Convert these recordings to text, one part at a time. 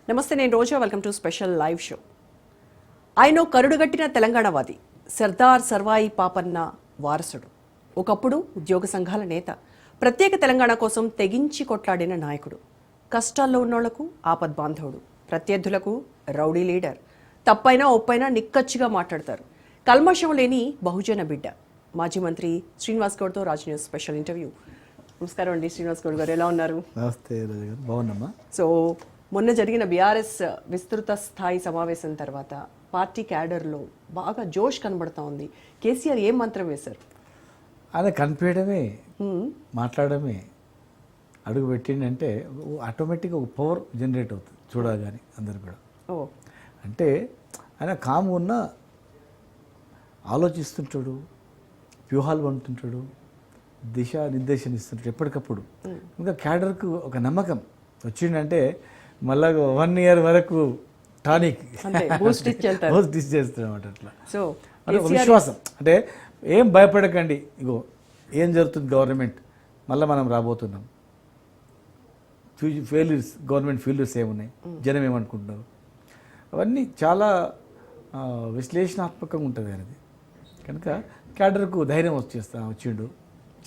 నమస్తే, నేను Roja. Welcome to special live show. ఆయన కరుడుగట్టిన తెలంగాణవాది, సర్దార్ సర్వాయి పాపన్న వారసుడు, ఒకప్పుడు ఉద్యోగ సంఘాల నేత, ప్రత్యేక తెలంగాణ కోసం తెగించి కొట్లాడిన నాయకుడు, కష్టాల్లో ఉన్నోళ్లకు ఆపద్బాంధవుడు, ప్రత్యర్థులకు రౌడీ లీడర్, తప్పైనా ఒప్పైనా నిక్కచ్చిగా మాట్లాడతారు, కల్మషం లేని బహుజన బిడ్డ. మాజీ మంత్రి శ్రీనివాస్ గౌడ్తో రాజ్ న్యూస్ స్పెషల్ ఇంటర్వ్యూ. నమస్కారం అండి శ్రీనివాస్ గౌడ్ గారు, ఎలా ఉన్నారు? నమస్తే రాజు గారు, బాగున్నామా? సో మొన్న జరిగిన బీఆర్ఎస్ విస్తృత స్థాయి సమావేశం తర్వాత పార్టీ క్యాడర్లో బాగా జోష్ కనబడతా ఉంది. కేసీఆర్ ఏం మంత్రం వేశారు? ఆయన కనిపించడమే, మాట్లాడమే, అడుగు పెట్టిండంటే ఆటోమేటిక్గా ఒక పవర్ జనరేట్ అవుతుంది చూడగానే అందరు కూడా. అంటే ఆయన కాము ఉన్న ఆలోచిస్తుంటాడు, వ్యూహాలు పండుతుంటాడు, దిశ నిర్దేశం ఇస్తుంటాడు ఎప్పటికప్పుడు. ఇంకా క్యాడర్కు ఒక నమ్మకం వచ్చిందంటే మళ్ళా 1 year వరకు టానిక్ బూస్ట్ చేస్తాడు అన్నమాట. అట్లా సో విశ్వాసం అంటే ఏం భయపడకండి, ఇగో ఏం జరుగుతుంది, గవర్నమెంట్ మళ్ళీ మనం రాబోతున్నాం, ఫెయిల్యూర్స్, గవర్నమెంట్ ఫెయిల్యూర్స్ ఏమున్నాయి, జనం ఏమనుకుంటున్నారు, అవన్నీ చాలా విశ్లేషణాత్మకంగా ఉంటుంది అనేది. కనుక క్యాడర్కు ధైర్యం వచ్చిండు,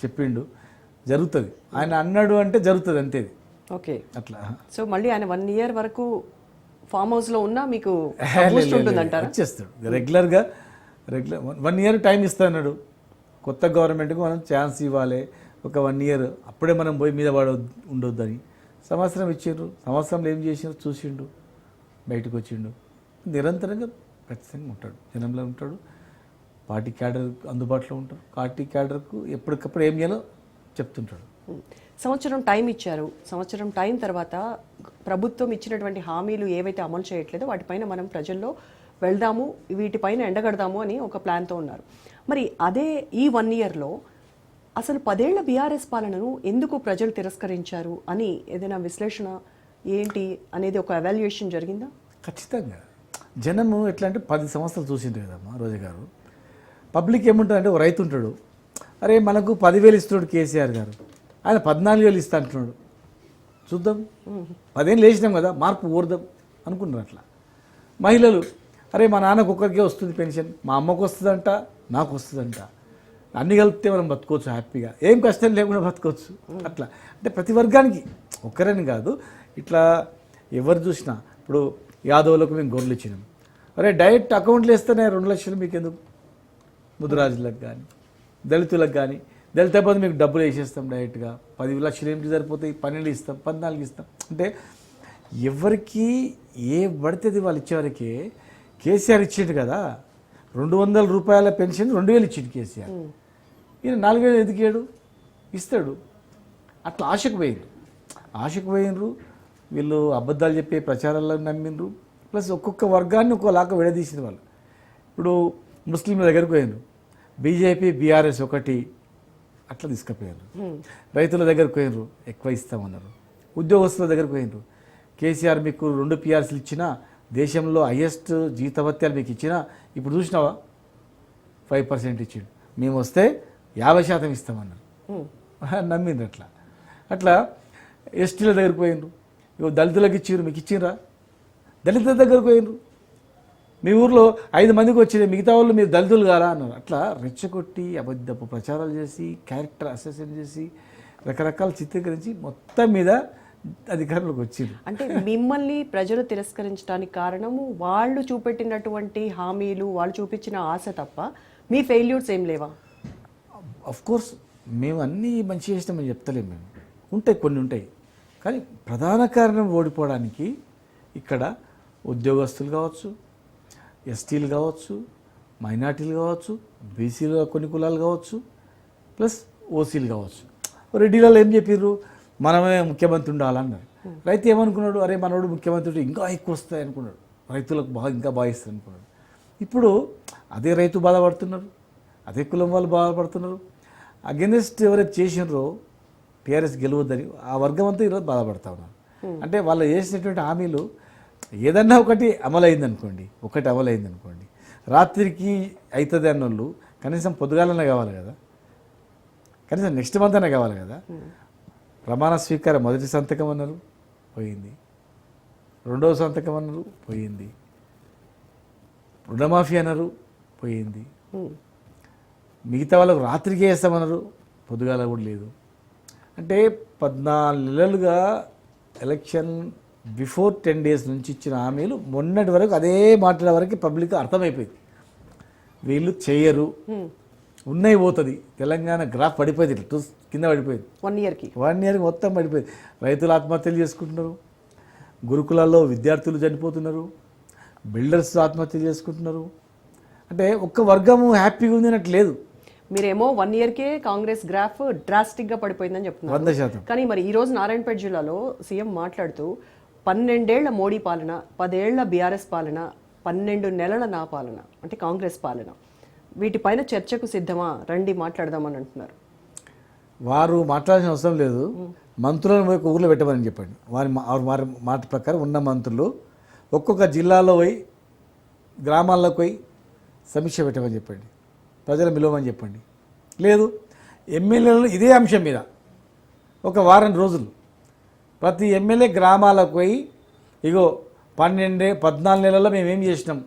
చెప్పిండు, జరుగుతుంది, ఆయన అన్నాడు అంటే జరుగుతుంది అంతే. ఓకే, అట్లా. సో మళ్ళీ ఆయన 1 year వరకు ఫామ్ హౌస్లో ఉన్నా మీకు ఉంటుందంటారా? వచ్చేస్తాడు రెగ్యులర్ 1 year టైం ఇస్తాడు. కొత్త గవర్నమెంట్కి మనం ఛాన్స్ ఇవ్వాలి, ఒక 1 year, అప్పుడే మనం పోయి మీద ఉండొద్దని. సంవత్సరం ఇచ్చిండ్రు, సంవత్సరంలో ఏం చేసిండ్రు చూసిండు, బయటకు వచ్చిండు, నిరంతరంగా ఖచ్చితంగా ఉంటాడు, జనంలో ఉంటాడు, పార్టీ క్యాడర్ అందుబాటులో ఉంటారు, పార్టీ క్యాడర్కు ఎప్పటికప్పుడు ఏం చేయాలో చెప్తుంటాడు. సంవత్సరం టైం ఇచ్చారు, సంవత్సరం టైం తర్వాత ప్రభుత్వం ఇచ్చినటువంటి హామీలు ఏవైతే అమలు చేయట్లేదో వాటిపైన మనం ప్రజల్లో వెళ్దాము, వీటిపైన ఎండగడదాము అని ఒక ప్లాన్తో ఉన్నారు. మరి అదే ఈ 1 yearలో అసలు 10 ఏళ్ల బీఆర్ఎస్ పాలనను ఎందుకు ప్రజలు తిరస్కరించారు అని ఏదైనా విశ్లేషణ ఏంటి అనేది ఒక ఎవాల్యుయేషన్ జరిగిందా? ఖచ్చితంగా జనము ఎట్లా అంటే 10 సంవత్సరాలు చూసిండ్రు కదమ్మా రోజా గారు. పబ్లిక్ ఏముంటుందంటే ఒక రైతు ఉంటాడు, అరే మనకు 10,000 ఇస్తున్నాడు కేసీఆర్ గారు, ఆయన 14,000 ఇస్తా అంటున్నాడు, చూద్దాం 10 ఏళ్ళు వేసినాం కదా, మార్పు కోరుదాం అనుకున్నారు. అట్లా మహిళలు, అరే మా నాన్నకు ఒక్కరికే వస్తుంది పెన్షన్, మా అమ్మకు వస్తుందంట, నాకు వస్తుందంట, అన్నీ కలిపితే మనం బతుకోవచ్చు హ్యాపీగా, ఏం కష్టం లేకుండా బతుకోవచ్చు. అట్లా అంటే ప్రతి వర్గానికి, ఒక్కరని కాదు, ఇట్లా ఎవరు చూసినా. ఇప్పుడు యాదవులకు మేము గొర్రెలు ఇచ్చినాం, అరే డైరెక్ట్ అకౌంట్లు వేస్తేనే 2 లక్షలు మీకు ఎందుకు, ముదిరాజులకు కానీ దళితులకు కానీ, దళిత పది మీకు డబ్బులు వేసేస్తాం డైరెక్ట్గా, 10 లక్షలు ఏమిటి సరిపోతాయి, 12 ఇస్తాం, 14 ఇస్తాం. అంటే ఎవరికి ఏ పడితే వాళ్ళు ఇచ్చేవారికి కేసీఆర్ ఇచ్చిండు కదా, 200 రూపాయల పెన్షన్ 2,000 ఇచ్చిండు కేసీఆర్, ఈయన 4,000 ఎదిగాడు, ఇస్తాడు. అట్లా ఆశకు పోయినరు వీళ్ళు, అబద్ధాలు చెప్పే ప్రచారాల్లో నమ్మినరు, ప్లస్ ఒక్కొక్క వర్గాన్ని ఒక్కోలాగా విడదీసిన వాళ్ళు. ఇప్పుడు ముస్లింల దగ్గరకు పోయినరు, బీజేపీ బీఆర్ఎస్ ఒకటి అట్లా తీసుకుపోయారు. రైతుల దగ్గరకు పోయినరు, ఎక్కువ ఇస్తామన్నారు. ఉద్యోగస్తుల దగ్గరకు పోయినరు, కేసీఆర్ మీకు 2 PRCలు ఇచ్చినా, దేశంలో హైయెస్ట్ జీతభత్యాలు మీకు ఇచ్చినా, ఇప్పుడు చూసినావా 5% ఇచ్చిండు, మేము వస్తే 50% ఇస్తామన్నారు, నమ్మిండ్రు. అట్లా ఎస్టీల దగ్గరకు పోయినరు, ఇక దళితులకు ఇచ్చిర్రు, మీకు ఇచ్చిర్రా, దళితుల దగ్గరకు పోయినరు, మీ ఊర్లో 5 మందికి వచ్చింది, మిగతా వాళ్ళు మీరు దళితులు కారా అన్నారు. అట్లా రెచ్చగొట్టి అబద్ధపు ప్రచారాలు చేసి, క్యారెక్టర్ అసెసిన్ చేసి, రకరకాల చిత్రీకరించి మొత్తం మీద అధికారంలోకి వచ్చింది. అంటే మిమ్మల్ని ప్రజలు తిరస్కరించడానికి కారణము వాళ్ళు చూపెట్టినటువంటి హామీలు, వాళ్ళు చూపించిన ఆశ తప్ప మీ ఫెయిల్యూర్స్ ఏం లేవా? అఫ్ కోర్స్ మేము అన్నీ మంచి చేసినామని చెప్తలేము, మేము ఉంటాయి, కొన్ని ఉంటాయి, కానీ ప్రధాన కారణం ఓడిపోవడానికి ఇక్కడ ఉద్యోగస్తులు కావచ్చు, ఎస్టీలు కావచ్చు, మైనార్టీలు కావచ్చు, బీసీలు కొన్ని కులాలు కావచ్చు, ప్లస్ ఓసీలు కావచ్చు. రెడ్డిలలో ఏం చెప్పారు, మనమే ముఖ్యమంత్రి ఉండాలన్నారు. రైతు ఏమనుకున్నాడు, అరే మనోడు ముఖ్యమంత్రి ఇంకా ఎక్కువ వస్తాయి అనుకున్నాడు, రైతులకు ఇంకా బాగా ఇస్తారు అనుకున్నాడు. ఇప్పుడు అదే రైతు బాధపడుతున్నారు, అదే కులం వాళ్ళు బాధపడుతున్నారు. అగెనిస్ట్ ఎవరైతే చేసినారో టీఆర్ఎస్ గెలవద్దని ఆ వర్గం అంతా ఈరోజు బాధపడతా ఉన్నారు. అంటే వాళ్ళు చేసినటువంటి హామీలు ఏదన్నా ఒకటి అమలైంది అనుకోండి, రాత్రికి అవుతుంది అన్న వాళ్ళు కనీసం పొద్దుగాలనే కావాలి కదా, కనీసం నెక్స్ట్ మంత్ అనే కావాలి కదా. ప్రమాణ స్వీకారం మొదటి సంతకం అన్నారు, పోయింది. రెండవ సంతకం అన్నారు పోయింది, రుణమాఫీ అన్నారు పోయింది, మిగతా వాళ్ళకు రాత్రికి వేస్తామన్నారు పొద్దుగాల కూడా లేదు. అంటే 14 నెలలుగా ఎలక్షన్ బిఫోర్ 10 days నుంచి ఇచ్చిన హామీలు మొన్నటి వరకు అదే మాట్లాడే వరకు పబ్లిక్ అర్థమైపోయింది. వీళ్ళు చేయరు, ఉన్నాయి పోతుంది. తెలంగాణ గ్రాఫ్ పడిపోయింది, ఇట్లా కింద పడిపోయింది. 1 yearకి 1 yearకి మొత్తం పడిపోయింది. రైతులు ఆత్మహత్యలు చేసుకుంటున్నారు, గురుకులాల్లో విద్యార్థులు చనిపోతున్నారు, బిల్డర్స్ ఆత్మహత్యలు చేసుకుంటున్నారు. అంటే ఒక్క వర్గము హ్యాపీగా ఉంది అన్నట్టు లేదు. మీరేమో 1 yearకే కాంగ్రెస్ గ్రాఫ్ డ్రాస్టిక్గా పడిపోయిందని చెప్తున్నారు. 100%. కానీ మరి ఈ రోజు నారాయణపేట జిల్లాలో సీఎం మాట్లాడుతూ 12 ఏళ్ల మోడీ పాలన, 10 ఏళ్ల బీఆర్ఎస్ పాలన, 12 నెలల నా పాలన అంటే కాంగ్రెస్ పాలన, వీటిపైన చర్చకు సిద్ధమా, రండి మాట్లాడదామని అంటున్నారు. వారు మాట్లాడాల్సిన అవసరం లేదు, మంత్రులను పోయి ఊర్లో పెట్టమని చెప్పండి. వారి మాట ప్రకారం ఉన్న మంత్రులు ఒక్కొక్క జిల్లాలో పోయి గ్రామాల్లోకి పోయి సమీక్ష పెట్టమని చెప్పండి, ప్రజలు పిలవమని చెప్పండి. లేదు, ఎమ్మెల్యేలు ఇదే అంశం మీద ఒక వారం రోజులు ప్రతి ఎమ్మెల్యే గ్రామాలకు పోయి ఇగో 14 నెలల్లో మేము ఏం చేసినాం,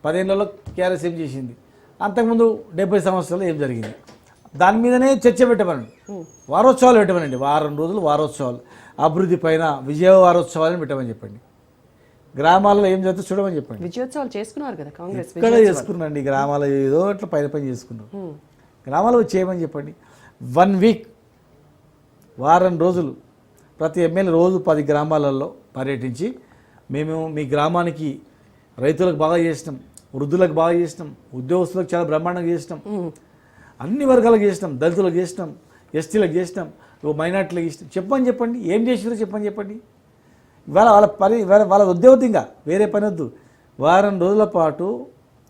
10 ఏళ్లలో కేఆర్ఎస్ ఏం చేసింది, అంతకుముందు 70 సంవత్సరాలు ఏం జరిగింది, దాని మీదనే చర్చ పెట్టమనండి. వారోత్సవాలు పెట్టమనండి, వారం రోజులు వారోత్సవాలు, అభివృద్ధి పైన విజయ వారోత్సవాలను పెట్టమని చెప్పండి. గ్రామాల్లో ఏం జరుగుతుందో చూడమని చెప్పండి. విజయోత్సవాలు చేసుకున్నారు కదా కాంగ్రెస్, ఇక్కడ చేసుకున్నాండి గ్రామాల్లో ఏదో అట్లా పని చేసుకున్నారు. గ్రామాల్లో చేయమని చెప్పండి. 1 week వారం రోజులు ప్రతి ఎమ్మెల్యే రోజు 10 గ్రామాలలో పర్యటించి మేము మీ గ్రామానికి రైతులకు బాగా చేసినాం, వృద్ధులకు బాగా చేసినాం, ఉద్యోగస్తులకు చాలా బ్రహ్మాండంగా చేసినాం, అన్ని వర్గాలకు చేసినాం, దళితులకు చేసినాం, ఎస్టీలకు చేసినాం, మైనార్టీలకు చేసినాం చెప్పని చెప్పండి. ఏం చేసినారో చెప్పని చెప్పండి. ఇవాళ వాళ్ళ ఉద్యోగం ఇంకా వేరే పని వద్దు. వారం రోజుల పాటు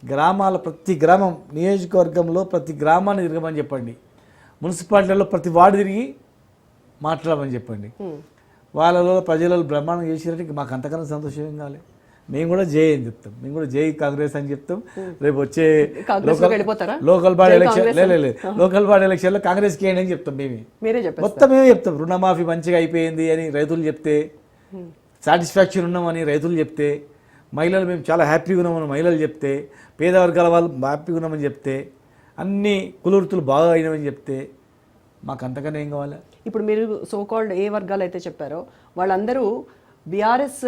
గ్రామాల ప్రతి గ్రామం, నియోజకవర్గంలో ప్రతి గ్రామాన్ని తిరగమని చెప్పండి. మున్సిపాలిటీలో ప్రతి వార్డు తిరిగి మాట్లాడమని చెప్పండి. వాళ్ళలో ప్రజలలో బ్రహ్మాండం చేసినట్టు మాకు అంతకన్నా సంతోషం కాలే. మేము కూడా జై అని చెప్తాం, మేము కూడా జై కాంగ్రెస్ అని చెప్తాం. రేపు వచ్చే local body election local body ఎలక్షన్లో కాంగ్రెస్కి వేయండి అని చెప్తాం. మొత్తం మేమే చెప్తాం. రుణమాఫీ మంచిగా అయిపోయింది అని రైతులు చెప్తే, సాటిస్ఫాక్షన్ ఉన్నామని రైతులు చెప్తే, మహిళలు మేము చాలా హ్యాపీగా ఉన్నామని మహిళలు చెప్తే, పేద వర్గాల వాళ్ళు హ్యాపీగా ఉన్నామని చెప్తే, అన్ని కులవృత్తులు బాగా అయినామని చెప్తే మాకు అంతకన్నా ఏం కావాలి? ఇప్పుడు మీరు సోకాల్డ్ ఏ వర్గాలు అయితే చెప్పారో వాళ్ళందరూ బీఆర్ఎస్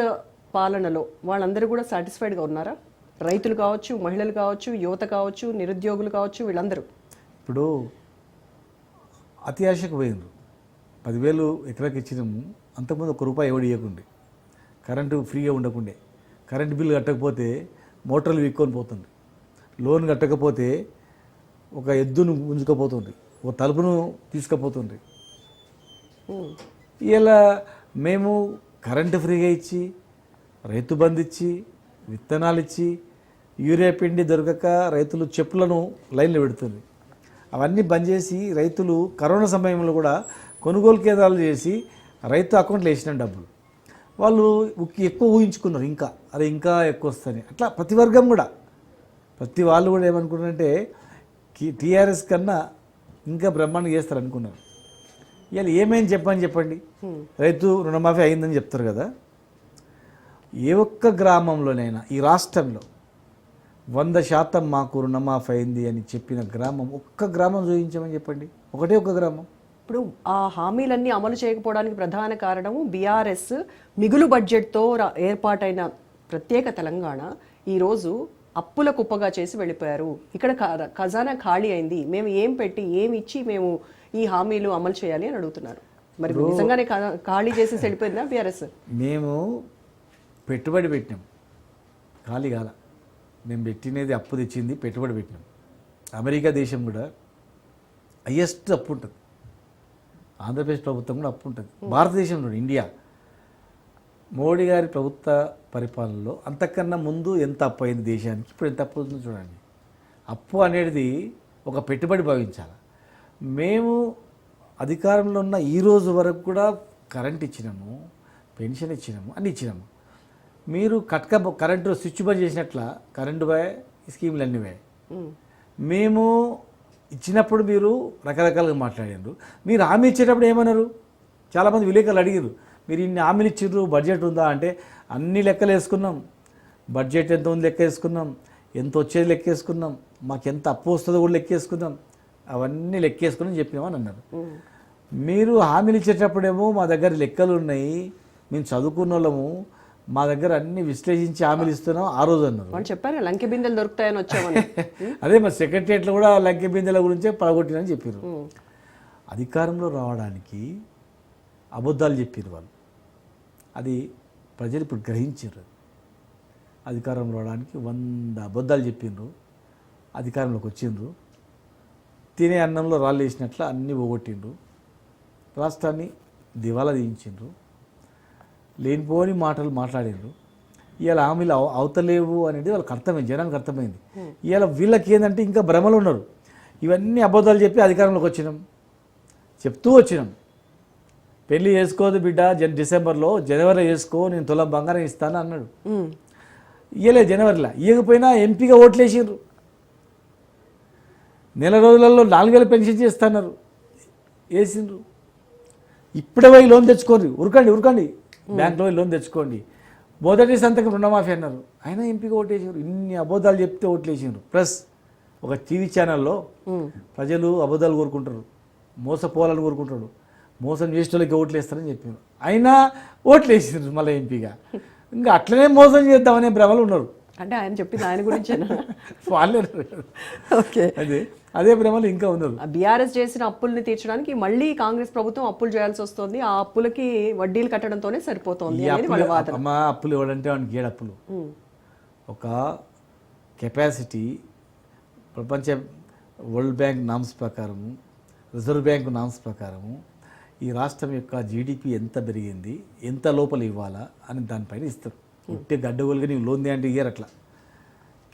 పాలనలో వాళ్ళందరూ కూడా సాటిస్ఫైడ్గా ఉన్నారా? రైతులు కావచ్చు, మహిళలు కావచ్చు, యువత కావచ్చు, నిరుద్యోగులు కావచ్చు, వీళ్ళందరూ ఇప్పుడు అతి ఆశకు పోయిండ్రు. 10,000 ఎకరాకి ఇచ్చినాము, అంతకుముందు ₹1 ఎవడు ఇవ్వకుండే, కరెంటు ఫ్రీగా ఉండకుండే, కరెంటు బిల్లు కట్టకపోతే మోటార్లు విక్కొని పోతుంది, లోన్ కట్టకపోతే ఒక ఎద్దును ఉంచుకపోతుంది, ఒక తలుపును తీసుకుపోతుంది. ఇలా మేము కరెంటు ఫ్రీగా ఇచ్చి, రైతు బంధు ఇచ్చి, విత్తనాలు ఇచ్చి, యూరియా పిండి దొరకక రైతులు చెప్పులను లైన్లో పెడుతుంది. అవన్నీ బంద్ చేసి రైతులు కరోనా సమయంలో కూడా కొనుగోలు కేంద్రాలు చేసి రైతు అకౌంట్లో వేసిన డబ్బులు వాళ్ళు ఎక్కువ ఊహించుకున్నారు. ఇంకా ఎక్కువ వస్తాయి. అట్లా ప్రతి వర్గం కూడా, ప్రతి వాళ్ళు కూడా ఏమనుకున్నారంటే టీఆర్ఎస్ కన్నా ఇంకా బ్రహ్మాండంగా చేస్తారు అనుకున్నారు. ఇవాళ ఏమైంది చెప్పండి. రైతు రుణమాఫీ అయిందని చెప్తారు కదా. ఏ ఒక్క గ్రామంలోనైనా ఈ రాష్ట్రంలో 100% మాకు రుణమాఫీ అయింది అని చెప్పిన గ్రామం ఒక్క గ్రామం చూపించమని చెప్పండి. ఒక గ్రామం. ఇప్పుడు ఆ హామీలన్నీ అమలు చేయకపోవడానికి ప్రధాన కారణము బీఆర్ఎస్ మిగులు బడ్జెట్తో ఏర్పాటైన ప్రత్యేక తెలంగాణ ఈరోజు అప్పుల కుప్పగా చేసి వెళ్ళిపోయారు. ఇక్కడ ఖజానా ఖాళీ అయింది, మేము ఏం పెట్టి ఏమి ఇచ్చి మేము ఈ హామీలు అమలు చేయాలి అని అడుగుతున్నారు. మరి నిజంగానే ఖాళీ చేసి వెళ్ళిపోయిందా బీఆర్ఎస్? మేము పెట్టుబడి పెట్టినాం, ఖాళీ కాల. మేము పెట్టినది అప్పు తెచ్చింది, పెట్టుబడి పెట్టినాం. అమెరికా దేశం కూడా హయ్యెస్ట్ అప్పు ఉంటుంది, ఆంధ్రప్రదేశ్ ప్రభుత్వం కూడా అప్పు ఉంటుంది. భారతదేశంలో ఇండియా మోడీ గారి ప్రభుత్వ పరిపాలనలో అంతకన్నా ముందు ఎంత అప్పు అయింది దేశానికి, ఇప్పుడు ఎంత అప్పు అవుతుందో చూడండి. అప్పు అనేది ఒక పెట్టుబడి భావించాలి. మేము అధికారంలో ఉన్న ఈ రోజు వరకు కూడా కరెంట్ ఇచ్చినాము, పెన్షన్ ఇచ్చినాము, అన్నీ ఇచ్చినాము. మీరు కరెంటు స్విచ్ బంద్ చేసినట్ల కరెంటు పోయే, స్కీములు అన్నీ పోయాయి. మేము ఇచ్చినప్పుడు మీరు రకరకాలుగా మాట్లాడారు. మీరు హామీ ఇచ్చేటప్పుడు ఏమన్నారు? చాలామంది విలేకరులు అడిగారు, మీరు ఇన్ని హామీలు ఇచ్చారు, బడ్జెట్ ఉందా అంటే అన్ని లెక్కలు వేసుకున్నాం, బడ్జెట్ ఎంత ఉంది లెక్క వేసుకున్నాం, ఎంత వచ్చేది లెక్కేసుకున్నాం, మాకు ఎంత అప్పు వస్తుందో కూడా లెక్కేసుకున్నాం, అవన్నీ లెక్కేసుకుని చెప్పినామని అన్నారు. మీరు హామీలు ఇచ్చేటప్పుడేమో మా దగ్గర లెక్కలు ఉన్నాయి, మేము చదువుకున్న వాళ్ళము, మా దగ్గర అన్ని విశ్లేషించి హామీలు ఇస్తున్నాం ఆ రోజు అన్నారు. వాళ్ళు చెప్పారు లంకె బిందెలు దొరుకుతాయని వచ్చామని. అదే మరి సెక్రటరియట్లో కూడా లంకె బిందెల గురించే పడగొట్టినని చెప్పారు. అధికారంలో రావడానికి అబద్ధాలు చెప్పారు వాళ్ళు, అది ప్రజలు ఇప్పుడు గ్రహించారు. అధికారంలో రావడానికి 100 అబద్ధాలు చెప్పిండ్రు, అధికారంలోకి వచ్చిండ్రు, తినే అన్నంలో రాళ్ళు వేసినట్లు అన్నీ పోగొట్టిండ్రు, రాష్ట్రాన్ని దివాలా తీయించిండ్రు, లేనిపోని మాటలు మాట్లాడిండ్రు. ఇవాళ హామీలు అవతలేవు అనేది వాళ్ళకి అర్థమైంది, జనానికి అర్థమైంది. ఇవాళ వీళ్ళకి ఏంటంటే ఇంకా భ్రమలు ఉన్నారు. ఇవన్నీ అబద్ధాలు చెప్పి అధికారంలోకి వచ్చినాం, చెప్తూ వచ్చినాం. పెళ్లి చేసుకోదు బిడ్డ డిసెంబర్లో, జనవరిలో చేసుకో, నేను తులం బంగారం ఇస్తాను అన్నాడు. ఇయ్యలే జనవరిలో, ఇయ్యకపోయినా ఎంపీగా ఓట్లేసిండ్రు. నెల రోజులలో 4000 పెన్షన్ చేస్తున్నారు, వేసిండ్రు. ఇప్పుడే పోయి లోన్ తెచ్చుకోండి, ఉరకండి బ్యాంక్లో పోయి లోన్ తెచ్చుకోండి, మొదటి సంతకం రుణమాఫీ అన్నారు, అయినా ఎంపీగా ఓట్లేసారు. ఇన్ని అబద్ధాలు చెప్తే ఓట్లేసిండ్రు. ప్లస్ ఒక టీవీ ఛానల్లో ప్రజలు అబద్ధాలు కోరుకుంటారు, మోసపోవాలని కోరుకుంటాడు, మోసం చేసే వాళ్ళకి ఓట్లు వేస్తారని చెప్పారు, అయినా ఓట్లు వేసిండ్రు మళ్ళీ ఎంపీగా. ఇంకా అట్లనే మోసం చేద్దామనే భ్రమలు ఉన్నారు. అంటే ఆయన చెప్పింది ఆయన గురించి. వాళ్ళే ఓకే, అదే భ్రమలు ఇంకా ఉన్నారు. బీఆర్ఎస్ చేసిన అప్పుల్ని తీర్చడానికి మళ్ళీ కాంగ్రెస్ ప్రభుత్వం అప్పులు చేయాల్సి వస్తుంది, ఆ అప్పులకి వడ్డీలు కట్టడంతోనే సరిపోతుంది అనేది వాళ్ళ వాదన. మా అప్పులు ఇవ్వడంటే వాడికి ఏడు అప్పులు. ఒక కెపాసిటీ ప్రపంచ వరల్డ్ బ్యాంక్ నామ్స్ ప్రకారము, రిజర్వ్ బ్యాంక్ నామ్స్ ప్రకారము ఈ రాష్ట్రం యొక్క జీడిపి ఎంత పెరిగింది, ఎంత లోపల ఇవ్వాలా అని దానిపైన ఇస్తారు. ఉంటే గడ్డగోలుగా నీకు లోన్ అంటే ఇయ్యారు. అట్లా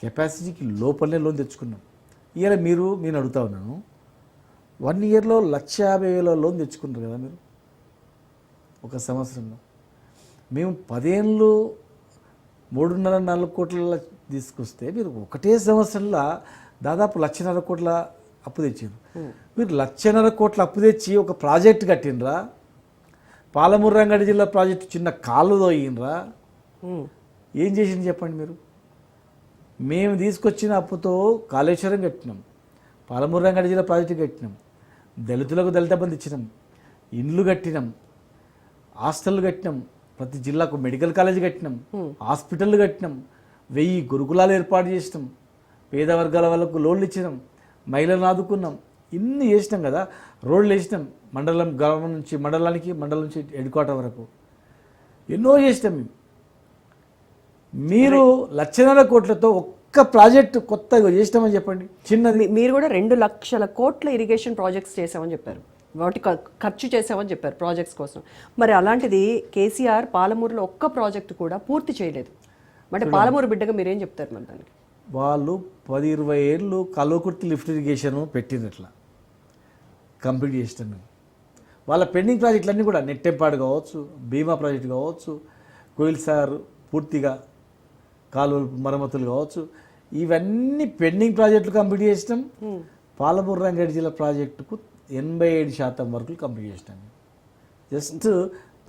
కెపాసిటీకి లోపలనే లోన్ తెచ్చుకున్నాం. ఇవాళ నేను అడుగుతా ఉన్నాను, 1 ఇయర్లో 1,50,000 లోన్ తెచ్చుకున్నారు కదా మీరు ఒక సంవత్సరంలో. మేము 10 ఏళ్ళు 3.5-4 కోట్ల తీసుకొస్తే మీరు ఒకటే సంవత్సరంలో దాదాపు 1,50,000 కోట్ల అప్పు తెచ్చారు. మీరు 1,50,000 కోట్ల అప్పు తెచ్చి ఒక ప్రాజెక్ట్ కట్టినరా? పాలమూరు రంగారెడ్డి జిల్లా ప్రాజెక్టు చిన్న కాళ్ళు తోయినరా? ఏం చేసింది చెప్పండి మీరు? మేము తీసుకొచ్చిన అప్పుతో కాళేశ్వరం కట్టినాం, పాలమూరు రంగారెడ్డి జిల్లా ప్రాజెక్టు కట్టినాం, దళితులకు దళిత బంధు ఇచ్చినాం, ఇండ్లు కట్టినాం, హాస్టళ్ళు కట్టినాం, ప్రతి జిల్లాకు మెడికల్ కాలేజ్ కట్టినాం, హాస్పిటల్ కట్టినాం, 1000 గురుకులాలు ఏర్పాటు చేసినాం, పేద వర్గాల వాళ్ళకు లోన్లు ఇచ్చినాం, మహిళలను ఆదుకున్నాం, ఇన్ని చేసినాం కదా. రోడ్లు వేసినాం, మండలం గ్రామం నుంచి మండలానికి, మండలం నుంచి హెడ్ క్వార్టర్ వరకు ఎన్నో చేసినాం. మీరు 1,50,000 కోట్లతో ఒక్క ప్రాజెక్టు కొత్తగా చేసినామని చెప్పండి, చిన్నది. మీరు కూడా 2 లక్షల కోట్ల ఇరిగేషన్ ప్రాజెక్ట్స్ చేసామని చెప్పారు, వాటి ఖర్చు చేసామని చెప్పారు ప్రాజెక్ట్స్ కోసం. మరి అలాంటిది కేసీఆర్ పాలమూరులో ఒక్క ప్రాజెక్టు కూడా పూర్తి చేయలేదు. అంటే పాలమూరు బిడ్డగా మీరేం చెప్తారు మరి దానికి? వాళ్ళు 10-20 ఏళ్ళు కల్వకుర్తి లిఫ్ట్ ఇరిగేషన్ పెట్టినట్లా కంప్లీట్ చేసినాం. వాళ్ళ పెండింగ్ ప్రాజెక్టులన్నీ కూడా నెట్టెంపాడు కావచ్చు, భీమా ప్రాజెక్టు కావచ్చు, కోయిల్ సార్ పూర్తిగా కాలువలు మరమ్మతులు కావచ్చు, ఇవన్నీ పెండింగ్ ప్రాజెక్టులు కంప్లీట్ చేసినాం. పాలమూరు రంగారెడ్డి జిల్లా ప్రాజెక్టుకు 87% వరకు కంప్లీట్ చేసినాం. జస్ట్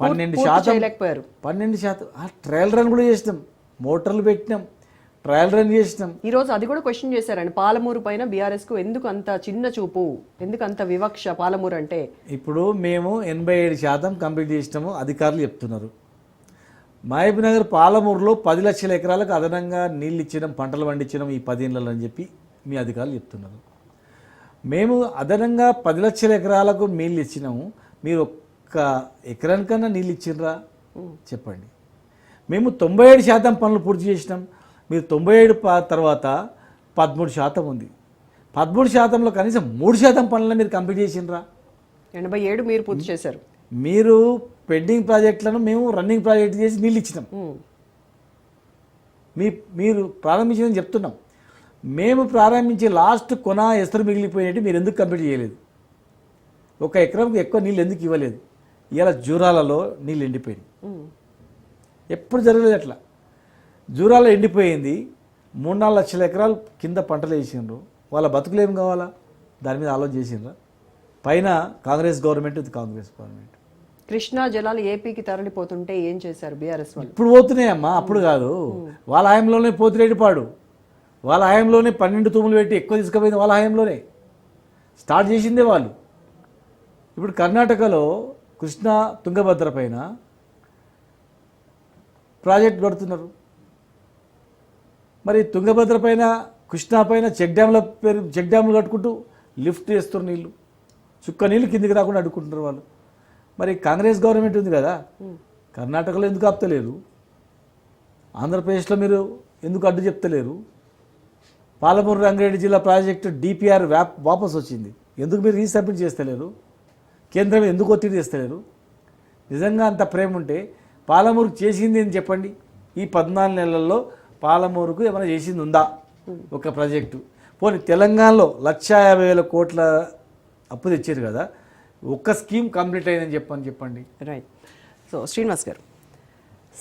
12% ట్రయల్ రన్ కూడా చేసినాం, మోటార్లు పెట్టినాం, ట్రయల్ రన్ చేసినాం. ఈరోజు అది కూడా క్వశ్చన్ చేశారండి, పాలమూరు పైన బీఆర్ఎస్కు ఎందుకు అంత చిన్న చూపు, ఎందుకు అంత వివక్ష పాలమూరు అంటే? ఇప్పుడు మేము 87% కంప్లీట్ చేసినాము అధికారులు చెప్తున్నారు. మహబూబ్నగర్ పాలమూరులో 10 లక్షల ఎకరాలకు అదనంగా నీళ్ళు ఇచ్చినాం, పంటలు పండించినాం ఈ 10 ఏళ్ళలో అని చెప్పి మీ అధికారులు చెప్తున్నారు. మేము అదనంగా 10 లక్షల ఎకరాలకు నీళ్ళు ఇచ్చినాము, మీరు ఒక్క ఎకరానికన్నా నీళ్ళు ఇచ్చినరా చెప్పండి. మేము 97% పనులు పూర్తి చేసినాం, మీరు 97 తర్వాత 13% ఉంది. 13%లో కనీసం 3% పనులను మీరు కంప్లీట్ చేసినరా? 87 మీరు పూర్తి చేశారు. మీరు పెండింగ్ ప్రాజెక్టులను మేము రన్నింగ్ ప్రాజెక్ట్ చేసి నీళ్ళు ఇచ్చినాం. మీరు ప్రారంభించిందని చెప్తున్నాం. మేము ప్రారంభించి లాస్ట్ కొన ఎసరు మిగిలిపోయినట్టు మీరు ఎందుకు కంప్లీట్ చేయలేదు? ఒక ఎకరంకి ఎక్కువ నీళ్ళు ఎందుకు ఇవ్వలేదు? ఇలా జూరాలలో నీళ్ళు ఎండిపోయినాయి, ఎప్పుడు జరగలేదు అట్లా. జూరాలో ఎండిపోయింది, 3-4 లక్షల ఎకరాలు కింద పంటలు వేసిండ్రు, వాళ్ళ బతుకులు ఏం కావాలా? దాని మీద ఆలోచన చేసిండ్రా? పైన కాంగ్రెస్ గవర్నమెంట్, ఇది కాంగ్రెస్ గవర్నమెంట్. కృష్ణా జలాలు ఏపీకి తరలిపోతుంటే ఏం చేశారు బీఆర్ఎస్ వాళ్ళు? ఇప్పుడు పోతున్నాయమ్మా, అప్పుడు కాదు. వాళ్ళ హయాంలోనే పోతిరెడ్డిపాడు, వాళ్ళ హయాంలోనే 12 తూములు పెట్టి ఎక్కువ తీసుకుపోయింది వాళ్ళ హయాంలోనే స్టార్ట్ చేసిందే వాళ్ళు. ఇప్పుడు కర్ణాటకలో కృష్ణా తుంగభద్ర పైన ప్రాజెక్ట్ కడుతున్నారు. మరి తుంగభద్ర పైన కృష్ణా పైన చెక్ డ్యామ్లు కట్టుకుంటూ లిఫ్ట్ చేస్తున్నారు నీళ్ళు, చుక్క నీళ్ళు కిందికి రాకుండా అడ్డుకుంటున్నారు వాళ్ళు. మరి కాంగ్రెస్ గవర్నమెంట్ ఉంది కదా, కర్ణాటకలో ఎందుకు ఆపుతలేరు? ఆంధ్రప్రదేశ్లో మీరు ఎందుకు అడ్డు చెప్తలేరు? పాలమూరు రంగారెడ్డి జిల్లా ప్రాజెక్టు డిపిఆర్ వాపస్ వచ్చింది, ఎందుకు మీరు రీసబ్మిట్ చేస్తలేరు? కేంద్రం ఎందుకు ఒత్తిడి చేస్తలేరు? నిజంగా అంత ప్రేమ ఉంటే పాలమూరుకు చేసింది అని చెప్పండి. ఈ 14 నెలల్లో పాలమూరుకు ఏమైనా చేసింది ఉందా ఒక ప్రాజెక్టు? పోనీ తెలంగాణలో 1,50,000 కోట్ల అప్పు తెచ్చారు కదా, ఒక్క స్కీమ్ కంప్లీట్ అయిందని చెప్పండి. రైట్. సో శ్రీనివాస్ గారు,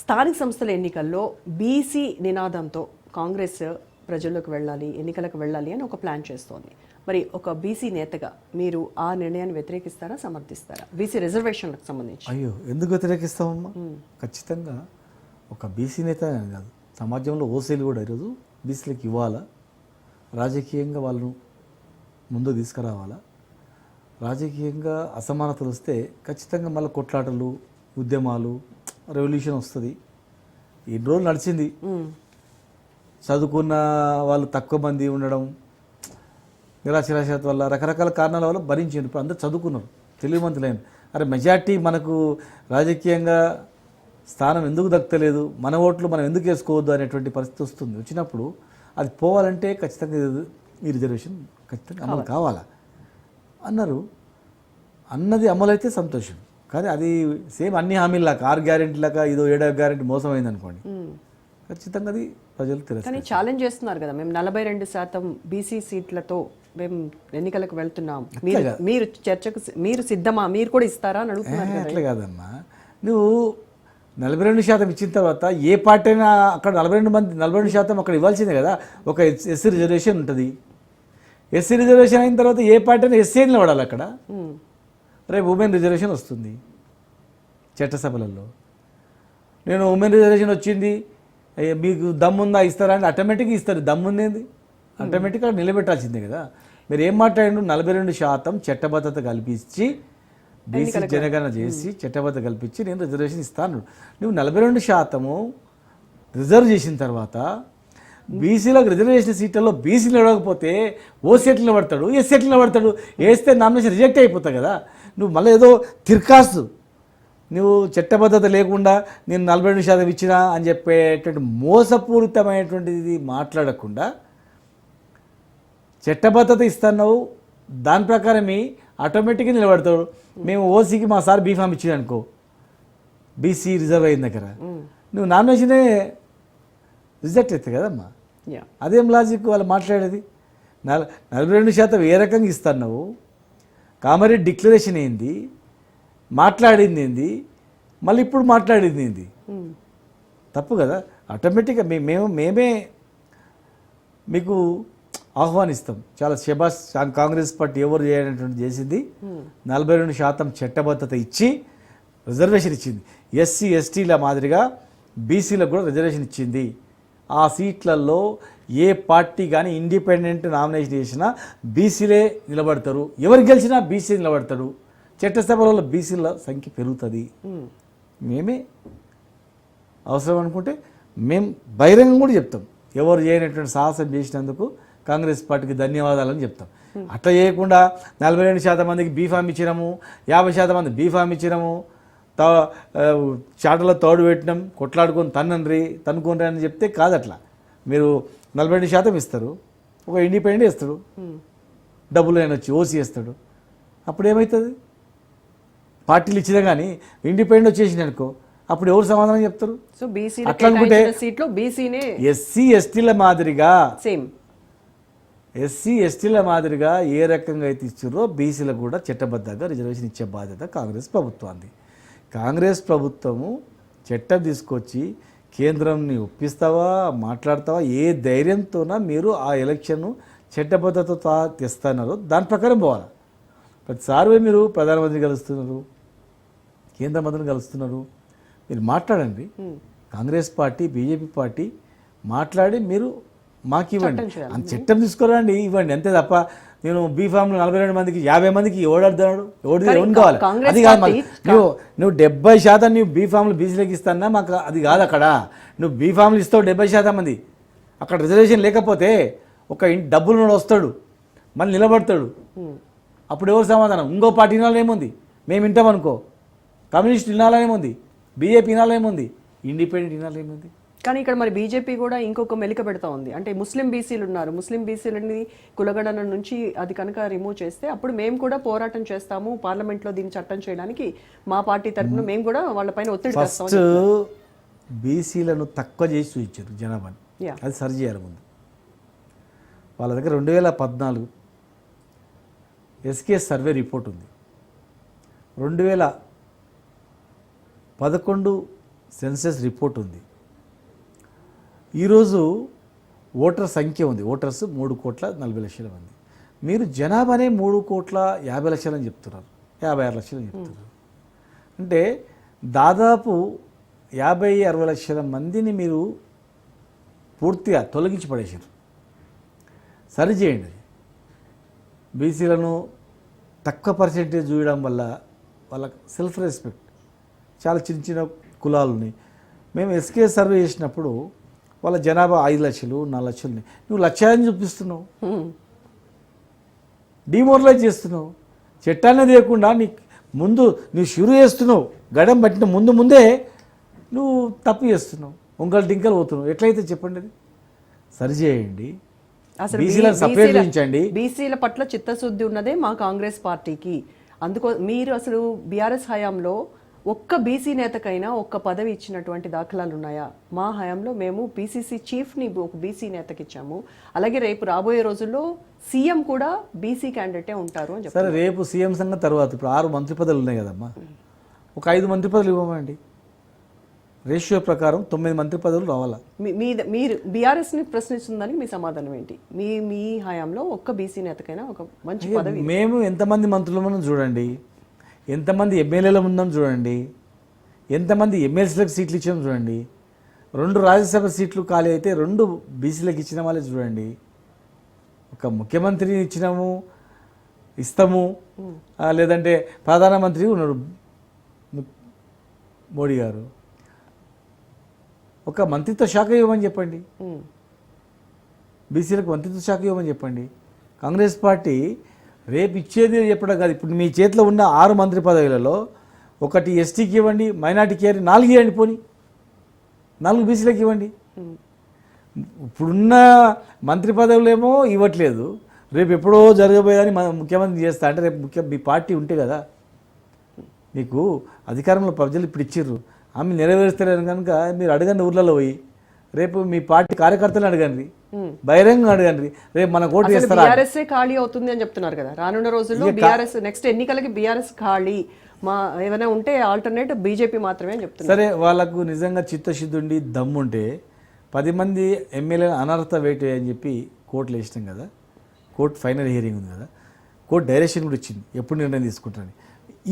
స్థానిక సంస్థల ఎన్నికల్లో బీసీ నినాదంతో కాంగ్రెస్ ప్రజల్లోకి వెళ్ళాలి, ఎన్నికలకు వెళ్ళాలి అని ఒక ప్లాన్ చేస్తోంది. మరి ఒక బీసీ నేతగా మీరు ఆ నిర్ణయాన్ని వ్యతిరేకిస్తారా, సమర్థిస్తారా? బీసీ రిజర్వేషన్లకు సంబంధించి. అయ్యో, ఎందుకు వ్యతిరేకిస్తామమ్మా? ఖచ్చితంగా ఒక బీసీ నేత అని కాదు, సమాజంలో ఓసీలు కూడా ఈరోజు బీసీలకు ఇవ్వాలా, రాజకీయంగా వాళ్ళను ముందుకు తీసుకురావాలా. రాజకీయంగా అసమానతలు వస్తే ఖచ్చితంగా మళ్ళీ కొట్లాటలు, ఉద్యమాలు, రెవల్యూషన్ వస్తుంది. ఎన్ని రోజులు నడిచింది. చదువుకున్న వాళ్ళు తక్కువ మంది ఉండడం, నిరాశరాశత వల్ల, రకరకాల కారణాల వల్ల భరించారు. ఇప్పుడు అందరూ చదువుకున్నారు, తెలివిమంతులైన. అరే మెజార్టీ మనకు రాజకీయంగా స్థానం ఎందుకు దక్కలేదు, మన ఓట్లు మనం ఎందుకు వేసుకోవద్దు అనేటువంటి పరిస్థితి వస్తుంది. వచ్చినప్పుడు అది పోవాలంటే ఖచ్చితంగా ఈ రిజర్వేషన్ ఖచ్చితంగా అమలు కావాలా అన్నారు. అన్నది అమలైతే సంతోషం, కానీ అది సేమ్ అన్ని హామీలాగా 6 గ్యారెంటీలాగా ఇదో 7వ గ్యారెంటీ మోసమైంది అనుకోండి, ఖచ్చితంగా అది ప్రజలు తెలుసు. కానీ ఛాలెంజ్ చేస్తున్నారు కదా, మేము 42% బీసీ సీట్లతో మేము ఎన్నికలకు వెళ్తున్నాం, మీరు చర్చకు మీరు సిద్ధమా, మీరు కూడా ఇస్తారా అని అడుగుతున్నారు. అట్లా కాదమ్మా, నువ్వు 42% ఇచ్చిన తర్వాత ఏ పార్టీ అయినా అక్కడ 42% అక్కడ ఇవ్వాల్సిందే కదా. ఒక ఎస్సీ రిజర్వేషన్ ఉంటుంది, ఎస్సీ రిజర్వేషన్ అయిన తర్వాత ఏ పార్టీ అయినా ఎస్సీ నిలబడాలి అక్కడ. రేపు ఉమెన్ రిజర్వేషన్ వస్తుంది చట్టసభలలో, నేను ఉమెన్ రిజర్వేషన్ వచ్చింది మీకు దమ్ముందా ఇస్తారా అని ఆటోమేటిక్గా ఇస్తారు. దమ్ముందేంది, ఆటోమేటిక్గా నిలబెట్టాల్సిందే కదా. మీరు ఏం మాట్లాడండి, 42% చట్టబద్ధత కల్పించి బీసీ జనగణన చేసి చట్టబద్ధత కల్పించి నేను రిజర్వేషన్ ఇస్తాను. నువ్వు 42% రిజర్వ్ చేసిన తర్వాత బీసీలకు రిజర్వేషన్ సీట్లలో బీసీ నిలవకపోతే ఓసీ ఎట్లా నిలబడతాడు, ఎస్సీ ఎట్లా నిలబడతాడు? వేస్తే నామినేషన్ రిజెక్ట్ అయిపోతావు కదా. నువ్వు మళ్ళీ ఏదో తిరకాసు, నువ్వు చట్టబద్ధత లేకుండా నేను 42% ఇచ్చినా అని చెప్పేటువంటి మోసపూరితమైనటువంటిది మాట్లాడకుండా చట్టబద్ధత ఇస్తున్నావు, దాని ప్రకారమే ఆటోమేటిక్గా నిలబడతాడు. మేము ఓసీకి మా సార్ బీఫామ్ ఇచ్చింది అనుకో, బీసీ రిజర్వ్ అయిన దగ్గర నువ్వు నామినేషనే రిజెక్ట్ అవుతాయి కదమ్మా. అదేం లాజిక్ వాళ్ళు మాట్లాడేది? 42% ఏ రకంగా ఇస్తున్నావు, కామారెడ్డి డిక్లరేషన్ ఏంది, మాట్లాడింది ఏంది, మళ్ళీ ఇప్పుడు మాట్లాడింది ఏంది? తప్పు కదా. ఆటోమేటిక్గా మేమే మీకు ఆహ్వానిస్తాం. చాలా శబాష్, కాంగ్రెస్ పార్టీ ఎవరు చేయనటువంటి చేసింది. 42% చట్టబద్ధత ఇచ్చి రిజర్వేషన్ ఇచ్చింది. ఎస్సీ ఎస్టీల మాదిరిగా బీసీలకు కూడా రిజర్వేషన్ ఇచ్చింది. ఆ సీట్లలో ఏ పార్టీ కానీ ఇండిపెండెంట్ నామినేషన్ చేసినా బీసీలే నిలబడతారు, ఎవరు గెలిచినా బీసీ నిలబడతాడు. చట్టసభలలో బీసీల సంఖ్య పెరుగుతుంది. మేమే అవసరం అనుకుంటే మేము బహిరంగం కూడా చెప్తాం, ఎవరు చేయనటువంటి సాహసం చేసినందుకు కాంగ్రెస్ పార్టీకి ధన్యవాదాలని చెప్తాం. అట్లా చేయకుండా 42% మందికి బీఫామ్ ఇచ్చినాము, 50% మంది బీఫామ్ ఇచ్చినాము, చాటలో తోడు పెట్టినాం, కొట్లాడుకొని తన్నుకోండి అని చెప్తే కాదు. అట్లా మీరు 42% ఇస్తారు, ఒక ఇండిపెండెంట్ ఇస్తాడు, డబ్బులు ఆయన వచ్చి ఓసీ ఇస్తాడు, అప్పుడు ఏమవుతుంది? పార్టీలు ఇచ్చినా కానీ ఇండిపెండెంట్ వచ్చేసింది అనుకో, అప్పుడు ఎవరు సమాధానం చెప్తారు? సో బీసీ అట్లా అనుకుంటే సీట్లో బీసీనే ఎస్సీ ఎస్టీల మాదిరిగా సేమ్ ఎస్సీ ఎస్టీల మాదిరిగా ఏ రకంగా అయితే ఇచ్చారో బీసీలకు కూడా చట్టబద్ధంగా రిజర్వేషన్ ఇచ్చే బాధ్యత కాంగ్రెస్ ప్రభుత్వాన్ని. కాంగ్రెస్ ప్రభుత్వము చట్టం తీసుకొచ్చి కేంద్రంని ఒప్పిస్తావా, మాట్లాడతావా, ఏ ధైర్యంతోన మీరు ఆ ఎలక్షన్ను చట్టబద్ధతతో తెస్తున్నారు, దాని ప్రకారం పోవాలి. ప్రతిసారి మీరు ప్రధానమంత్రి కలుస్తున్నారు, కేంద్ర మంత్రులు కలుస్తున్నారు. మీరు మాట్లాడండి. కాంగ్రెస్ పార్టీ, బీజేపీ పార్టీ మాట్లాడి మీరు మాకు ఇవ్వండి, అంత చట్టం తీసుకురండి, ఇవ్వండి అంతే తప్ప నేను బీఫామ్లో 42 మందికి 50 మందికి ఓడాడుతున్నాడు, ఎవరు కావాలి అది కాదు. నువ్వు 70% నువ్వు బీఫామ్లు బీసీలకు ఇస్తానా మాకు అది కాదు. అక్కడ నువ్వు బీఫామ్లు ఇస్తావు 70% మంది, అక్కడ రిజర్వేషన్ లేకపోతే ఒక డబ్బులు వస్తాడు మళ్ళీ నిలబడతాడు, అప్పుడు ఎవరు సమాధానం? ఇంకో పార్టీ వినాలేముంది, మేము వింటామనుకో, కమ్యూనిస్ట్ వినాలేముంది, బీజేపీ వినాలేముంది, ఇండిపెండెంట్ వినాలేముంది. కానీ ఇక్కడ మరి బీజేపీ కూడా ఇంకొక మెలిక పెడతా ఉంది. అంటే ముస్లిం బీసీలు ఉన్నారు, ముస్లిం బీసీలని కులగణన నుంచి అది కనుక రిమూవ్ చేస్తే అప్పుడు మేము కూడా పోరాటం చేస్తాము, పార్లమెంట్లో దీన్ని చట్టం చేయడానికి మా పార్టీ తరఫున మేము కూడా వాళ్ళపైన ఒత్తిడి తెస్తాం. ఫస్ట్ బీసీలను తక్కువ చేసి చూపించారు జనాభాని, అది సరి చేయాలి ముందు. వాళ్ళ దగ్గర 2014 ఎస్కే సర్వే రిపోర్ట్ ఉంది, 2011 సెన్సెస్ రిపోర్ట్ ఉంది. ఈరోజు ఓటర్ సంఖ్య ఉంది, ఓటర్స్ 3,40,00,000 మంది. మీరు జనాభానే 3,50,00,000 అని చెప్తున్నారు, 56 లక్షలు అని చెప్తున్నారు. అంటే దాదాపు 50-60 లక్షల మందిని మీరు పూర్తిగా తొలగించి పడేసారు. సరిచేయండి. బీసీలను తక్కువ పర్సెంటేజ్ చూడడం వల్ల వాళ్ళకి సెల్ఫ్ రెస్పెక్ట్, చాలా చిన్న చిన్న కులాలు ఉన్నాయి. మేము ఎస్కే సర్వే చేసినప్పుడు వాళ్ళ జనాభా 5 లక్షలు 4 లక్షలని నువ్వు లక్ష్యాన్ని చూపిస్తున్నావు, డిమోరలైజ్ చేస్తున్నావు. చట్టాన్ని తీయకుండా ముందు నువ్వు షురు చేస్తున్నావు, గడం పట్టిన ముందే నువ్వు తప్పు చేస్తున్నావు, ఒంకలు టింకలు పోతున్నావు. ఎట్లయితే చెప్పండి, అది సరిచేయండి. బీసీలను సపరేట్ చేయించండి. బీసీల పట్ల చిత్తశుద్ధి ఉన్నదే మా కాంగ్రెస్ పార్టీకి. అందుకో మీరు అసలు బీఆర్ఎస్ హయాంలో ఒక్క బీసీ నేతకైనా ఒక్క పదవి ఇచ్చినటువంటి దాఖలాలు ఉన్నాయా? మా హయాంలో మేము పీసీసీ చీఫ్ని ఒక బీసీ నేతకి ఇచ్చాము. అలాగే రేపు రాబోయే రోజుల్లో సీఎం కూడా బీసీ క్యాండిడేటే ఉంటారు అని చెప్పారు. సరే, రేపు సీఎం సంఘం తర్వాత ఇప్పుడు 6 మంత్రి పదవులు ఉన్నాయి కదమ్మా, ఒక 5 మంత్రి పదవులు ఇవ్వమండి. రేషియో ప్రకారం 9 మంత్రి పదవులు రావాలా? మీరు బీఆర్ఎస్ని ప్రశ్నిస్తుందని మీ సమాధానం ఏంటి? మీ హయాంలో ఒక్క బీసీ నేతకైనా ఒక మంచి పదవి. మేము ఎంతమంది మంత్రులు ఉన్నాం చూడండి, ఎంతమంది ఎమ్మెల్యేలు ఉందాం చూడండి, ఎంతమంది ఎమ్మెల్సీలకు సీట్లు ఇచ్చాం చూడండి, 2 రాజ్యసభ సీట్లు ఖాళీ అయితే 2 బీసీలకు ఇచ్చిన వాళ్ళే చూడండి. ఒక ముఖ్యమంత్రిని ఇస్తాము, లేదంటే ప్రధానమంత్రి ఉన్నాడు మోడీ గారు, ఒక మంత్రిత్వ శాఖ ఇవ్వమని చెప్పండి, బీసీలకు మంత్రిత్వ శాఖ ఇవ్వమని చెప్పండి. కాంగ్రెస్ పార్టీ రేపు ఇచ్చేది చెప్పడం కాదు. ఇప్పుడు మీ చేతిలో ఉన్న 6 మంత్రి పదవులలో ఒకటి ఎస్టీకి ఇవ్వండి, మైనార్టీకి 4 ఇవ్వండి, పోనీ 4 బీసీలకు ఇవ్వండి. ఇప్పుడున్న మంత్రి పదవులేమో ఇవ్వట్లేదు, రేపు ఎప్పుడో జరగబోయేదని ముఖ్యమంత్రి చేస్తా అంటే రేపు మీ పార్టీ ఉంటే కదా, మీకు అధికారంలో ప్రజలు ఇప్పుడు ఇచ్చిర్రు, ఆమె నెరవేరుస్తలేరు కనుక మీరు అడగండి, ఊర్లలో పోయి రేపు మీ పార్టీ కార్యకర్తలు అడగండి, బహిరంగ అడగండి, రేపు మన ఓటు వేస్తారా? బీఆర్ఎస్ ఖాళీ అవుతుంది అని చెప్తున్నారు కదా, రానున్న రోజుల్లో బీఆర్ఎస్ నెక్స్ట్ ఎన్నికలకి బీఆర్ఎస్ ఖాళీ ఏమైనా ఉంటే ఆల్టర్నేట్ బీజేపీ మాత్రమే అని చెప్తున్నారు. సరే, వాళ్ళకు నిజంగా చిత్తశుద్ధి ఉండి దమ్ముంటే 10 మంది ఎమ్మెల్యేలు అనర్హత వేటు అని చెప్పి కోర్టులో వేసినాం కదా, కోర్టు ఫైనల్ హియరింగ్ ఉంది కదా, కోర్టు డైరెక్షన్ కూడా ఇచ్చింది ఎప్పుడు నిర్ణయం తీసుకుంటారని.